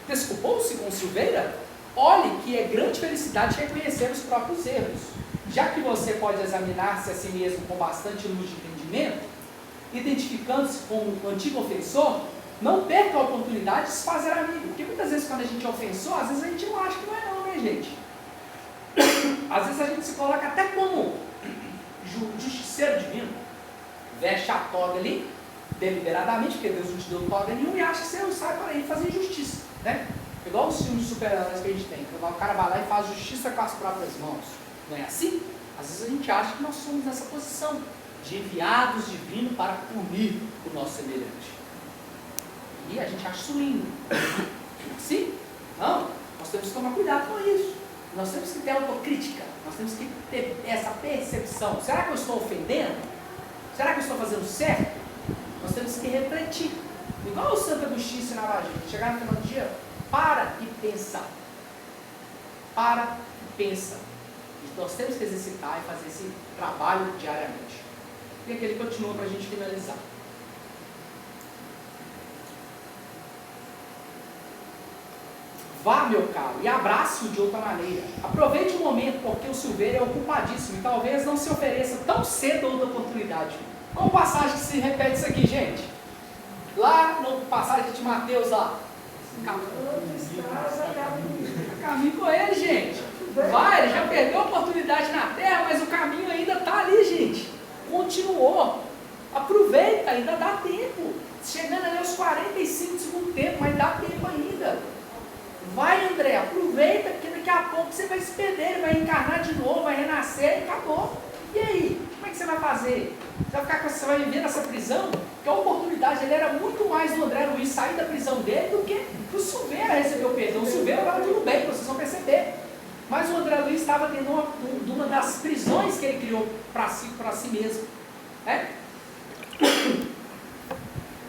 Desculpou-se com Silveira? Olhe que é grande felicidade reconhecer os próprios erros. Já que você pode examinar-se a si mesmo com bastante luz de entendimento, identificando-se como um antigo ofensor, não perca a oportunidade de se fazer amigo. Porque muitas vezes quando a gente é ofensor, às vezes a gente não acha que não é não, né, gente? Às vezes a gente se coloca até como justiceiro divino, veste a toga ali, deliberadamente, porque Deus não te deu toga nenhuma, e acha que você sai para ir fazer justiça, né? Igual os filmes de super-heróis que a gente tem, o cara vai lá e faz justiça com as próprias mãos. Não é assim? Às vezes a gente acha que nós somos nessa posição de enviados divinos para punir o nosso semelhante. E a gente acha isso lindo. Sim? Não? Nós temos que tomar cuidado com isso. Nós temos que ter autocrítica. Nós temos que ter essa percepção. Será que eu estou ofendendo? Será que eu estou fazendo certo? Nós temos que refletir. Igual o Santo Agostinho ensinava a gente. Chegar no final do dia, para e pensa. Para e pensa. E nós temos que exercitar e fazer esse trabalho diariamente. E aqui ele continua para a gente finalizar. Vá, meu caro, e abrace-o de outra maneira. Aproveite o momento, porque o Silveira é ocupadíssimo e talvez não se ofereça tão cedo outra oportunidade. Qual passagem que se repete isso aqui, gente? Lá no passagem de Mateus, lá. Caminho com ele, gente. Vai, ele já perdeu a oportunidade na terra, mas o caminho ainda está ali, gente. Continuou. Aproveita, ainda dá tempo. Chegando ali aos 45 do segundo tempo, mas dá tempo ainda. Vai, André, aproveita, porque daqui a pouco você vai se perder, ele vai encarnar de novo, vai renascer e acabou. E aí? Como é que você vai fazer? Você vai viver nessa prisão? Porque a oportunidade ele era muito mais do André Luiz sair da prisão dele do que o Silveira receber o perdão. O Silveira estava tudo bem, vocês vão perceber. Mas o André Luiz estava dentro de uma das prisões que ele criou para si mesmo. Né?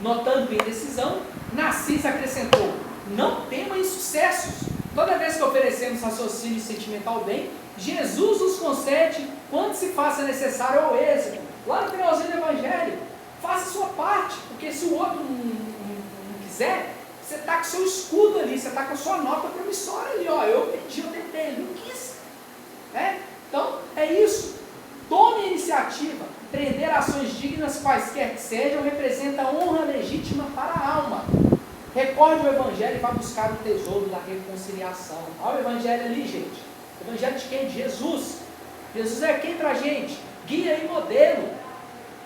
Notando a indecisão, Narcisa acrescentou: não tema insucessos. Toda vez que oferecemos raciocínio sentimental bem, Jesus nos concede quando se faça necessário ao êxito. Lá no finalzinho do Evangelho, faça a sua parte, porque se o outro não quiser, você está com o seu escudo ali, você está com a sua nota promissória ali, ó, eu pedi, eu tentei, ele não quis. Né? Então, é isso. Tome a iniciativa. Empreender ações dignas, quaisquer que sejam, representa honra legítima para a alma. Recorde o Evangelho e vá buscar o tesouro da reconciliação. Olha o Evangelho ali, gente. O Evangelho de quem? De Jesus. Jesus é quem para a gente? Guia e modelo.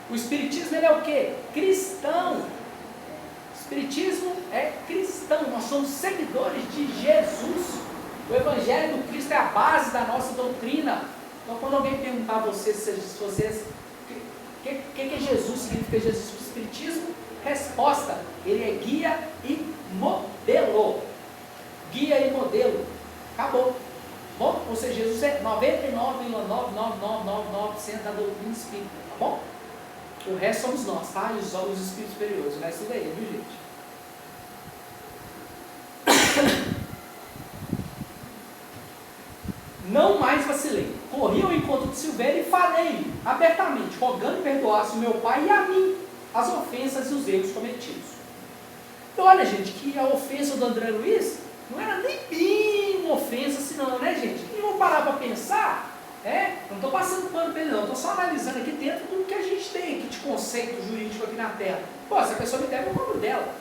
O Espiritismo ele é o quê? Cristão. O Espiritismo é cristão. Nós somos seguidores de Jesus. O Evangelho do Cristo é a base da nossa doutrina. Então, quando alguém perguntar a vocês, o que Jesus significa Jesus para o Espiritismo, resposta: ele é guia e modelo. Guia e modelo. Acabou. Bom? Ou seja, Jesus é 99,99999% da doutrina espírita. Tá bom? O resto somos nós, tá? E os espíritos superiores. O resto é ele, viu, gente? Não mais vacilei. Corri ao encontro de Silvério e falei abertamente, rogando que perdoasse o meu pai e a mim as ofensas e os erros cometidos. Então, olha, gente, que a ofensa do André Luiz não era nem bem uma ofensa assim, não, né, gente? E vamos parar para pensar, não estou passando pano para ele, não, estou só analisando aqui dentro do que a gente tem aqui de conceito jurídico aqui na Terra. Pô, se a pessoa me deve o nome dela.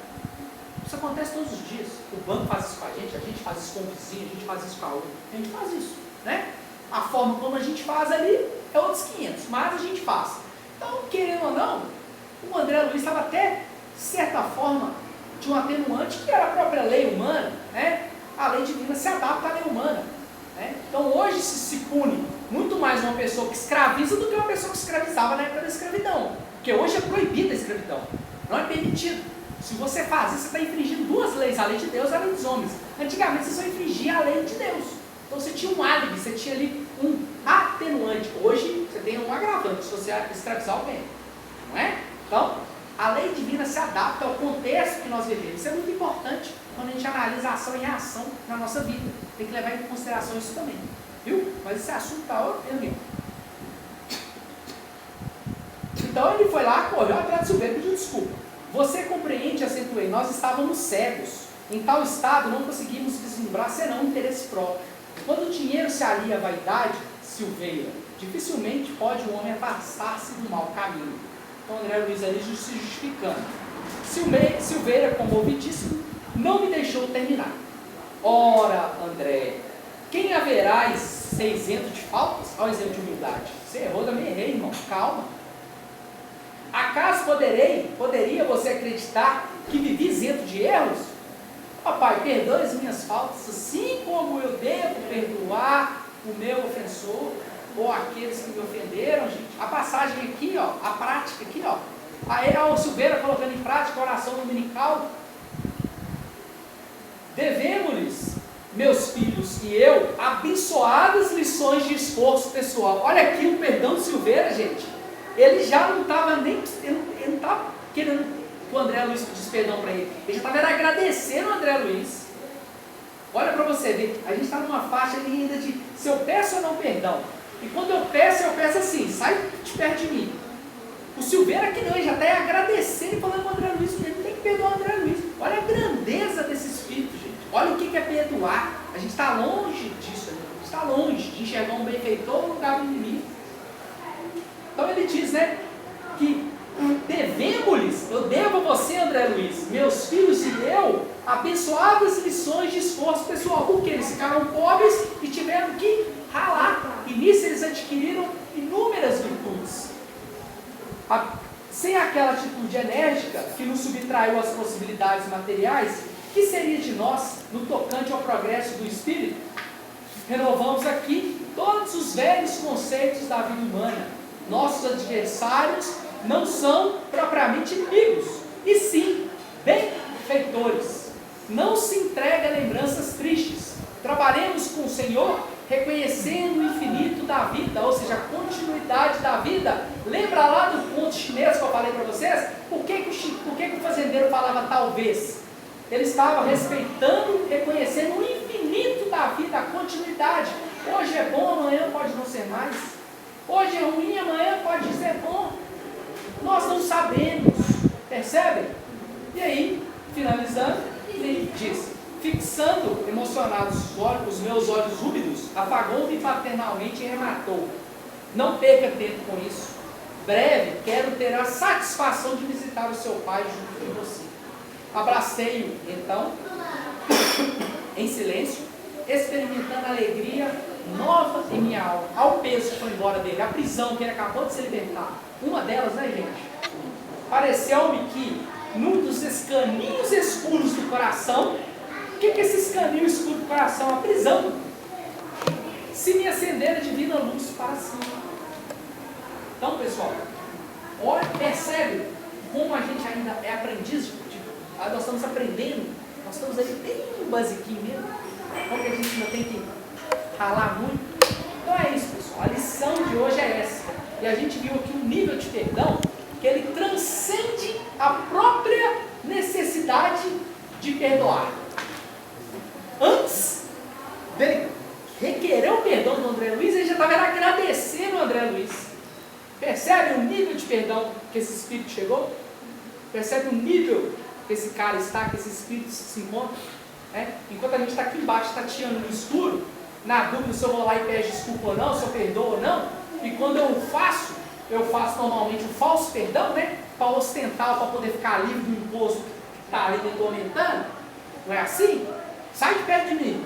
Isso acontece todos os dias. O banco faz isso com a gente faz isso com o vizinho, a gente faz isso com a outra, a gente faz isso, né? A forma como a gente faz ali é outros 500, mas a gente faz. Então, querendo ou não, o André Luiz estava até, de certa forma, de um atenuante que era a própria lei humana, né? A lei divina se adapta à lei humana, né? Então, hoje se pune muito mais uma pessoa que escraviza do que uma pessoa que escravizava na época da escravidão. Porque hoje é proibida a escravidão, não é permitido. Se você faz isso, você está infringindo duas leis, a lei de Deus e a lei dos homens. Antigamente você só infringia a lei de Deus. Então você tinha um álibi, você tinha ali um atenuante. Hoje você tem um agravante se você escravizar alguém, não é? Então, a lei divina se adapta ao contexto que nós vivemos. Isso é muito importante quando a gente analisa a ação e reação na nossa vida. Tem que levar em consideração isso também, viu? Mas esse assunto está outro, meu. Então ele foi lá, correu atrás de Silvério e pediu desculpa. Você compreende, acentuei, nós estávamos cegos. Em tal estado não conseguimos vislumbrar senão interesse próprio. Quando o dinheiro se alia à vaidade, Silveira, dificilmente pode um homem afastar-se do mau caminho. Então André Luiz ali se justificando. Silveira, comovidíssimo, não me deixou terminar. Ora, André, quem haverá ser isento de faltas? Ao exemplo de humildade. Você errou, também errei, irmão. Calma. Acaso poderia você acreditar que vivi isento de erros? Papai, perdoe as minhas faltas, assim como eu devo perdoar o meu ofensor, ou aqueles que me ofenderam, gente. A passagem aqui, ó, a prática aqui, ó. Aí o Silveira colocando em prática a oração dominical. Devemos-lhes, meus filhos e eu, abençoadas lições de esforço pessoal. Olha aqui o perdão de Silveira, gente. Ele já não estava nem, ele não estava querendo que o André Luiz pedisse perdão para ele. Ele já estava agradecendo o André Luiz. Olha para você ver, a gente está numa faixa ali ainda de se eu peço ou não perdão. E quando eu peço assim, sai de perto de mim. O Silveira que não, ele já está agradecendo e falando com o André Luiz, ele tem que perdoar o André Luiz. Olha a grandeza desse espírito, gente. Olha o que é perdoar. A gente está longe disso, a gente está longe de enxergar um benfeitor no lugar do inimigo. Então ele diz, né, que devemos-lhes, eu devo a você, André Luiz, meus filhos e eu, abençoadas lições de esforço pessoal, porque eles ficaram pobres e tiveram que ralar, e nisso eles adquiriram inúmeras virtudes. Sem aquela atitude enérgica que nos subtraiu as possibilidades materiais, que seria de nós no tocante ao progresso do espírito? Renovamos aqui todos os velhos conceitos da vida humana. Nossos adversários não são propriamente inimigos, e sim benfeitores. Não se entregue a lembranças tristes. Trabalhemos com o Senhor, reconhecendo o infinito da vida, ou seja, a continuidade da vida. Lembra lá do conto chinês que eu falei para vocês? Por que o fazendeiro falava talvez? Ele estava respeitando, reconhecendo o infinito da vida, a continuidade. Hoje é bom, amanhã pode não ser mais. Hoje é ruim, amanhã pode ser bom. Nós não sabemos, percebem? E aí, finalizando, ele diz: fixando, emocionados os meus olhos úmidos, afagou-me paternalmente e rematou: não perca tempo com isso. Breve, quero ter a satisfação de visitar o seu pai junto de você. Abracei-o, então, em silêncio, experimentando a alegria nova em minha alma, ao peso que foi embora dele, a prisão que ele acabou de se libertar. Uma delas, né, gente? Pareceu-me que num dos caninhos escuros do coração, o que é esses caninhos escuros do coração? A prisão. se me acender a divina luz para cima. Então, pessoal, olha, percebe como a gente ainda é aprendiz, nós estamos aprendendo, nós estamos aí bem basiquinho mesmo, como que a gente ainda tem que ralar muito. Então é isso, pessoal, a lição de hoje é essa. E a gente viu aqui um nível de perdão que ele transcende a própria necessidade de perdoar. Antes dele requerer o perdão do André Luiz, ele já estava agradecendo o André Luiz. Percebe o nível de perdão que esse espírito chegou? Percebe o nível que esse cara está, que esse espírito se encontra? Enquanto a gente está aqui embaixo, tateando no escuro, na dúvida se eu vou lá e peço desculpa ou não, se eu perdoo ou não, e quando eu faço normalmente o falso perdão, para ostentar, para poder ficar livre do imposto que está ali me tormentando. Não é assim? Sai de perto de mim,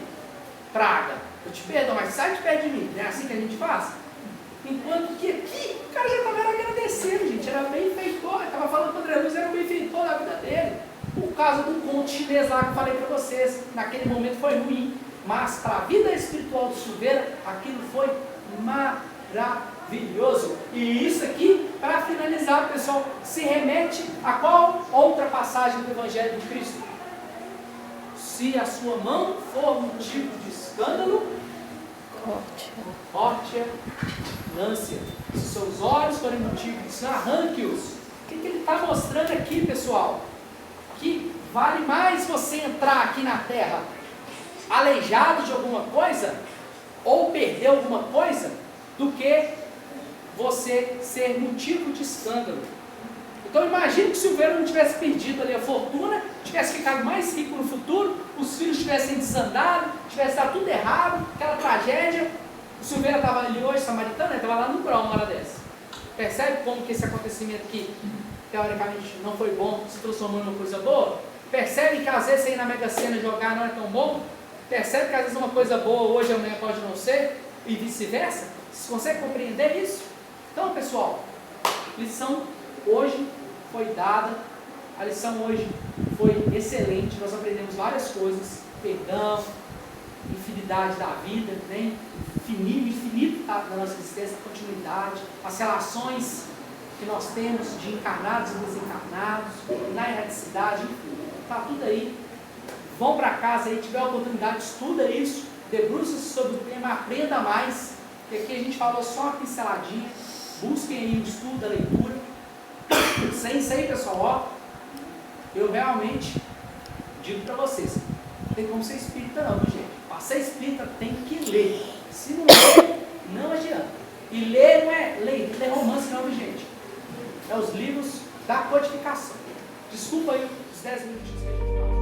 praga. Eu te perdoo, mas sai de perto de mim. Não é assim que a gente faz? Enquanto que aqui, o cara já estava agradecendo, gente. Era benfeitor. Estava falando com o André Luiz, era um benfeitor da vida dele. Por causa do conto chinês lá que eu falei para vocês. Naquele momento foi ruim. Mas para a vida espiritual do Silveira, aquilo foi maravilhoso. E isso aqui, para finalizar, pessoal, se remete a qual outra passagem do Evangelho de Cristo? Se a sua mão for motivo de escândalo, corte-a, lance-a. Se seus olhos forem motivo de escândalo, arranque-os. O que ele está mostrando aqui, pessoal? Que vale mais você entrar aqui na terra aleijado de alguma coisa, ou perder alguma coisa, do que você ser motivo de escândalo. Então imagine que o Silveira não tivesse perdido ali a fortuna, tivesse ficado mais rico no futuro, os filhos tivessem desandado, tivesse dado tudo errado, aquela tragédia. O Silveira estava ali hoje, samaritano, estava lá no Brau uma hora dessa. Percebe como que esse acontecimento aqui, teoricamente, não foi bom, se transformou em uma coisa boa? Percebe que às vezes ir na Mega Sena jogar não é tão bom? Percebe que às vezes uma coisa boa hoje, amanhã pode não ser, e vice-versa? Você consegue compreender isso? Então, pessoal, lição hoje foi dada, a lição hoje foi excelente, nós aprendemos várias coisas, perdão, infinidade da vida, infinito da nossa existência, a continuidade, as relações que nós temos de encarnados e desencarnados, na erraticidade, enfim, está tudo aí. Vão para casa aí, tiver a oportunidade, estuda isso, debruça-se sobre o tema, aprenda mais, porque aqui a gente falou só uma pinceladinha, busquem aí o estudo, a leitura. Sem isso aí, pessoal, ó, eu realmente digo para vocês, não tem como ser espírita não, viu, gente? Para ser espírita tem que ler, se não ler, não adianta. E ler não é ler romance não, viu, gente? É os livros da codificação. Desculpa aí os 10 minutinhos que a gente fala.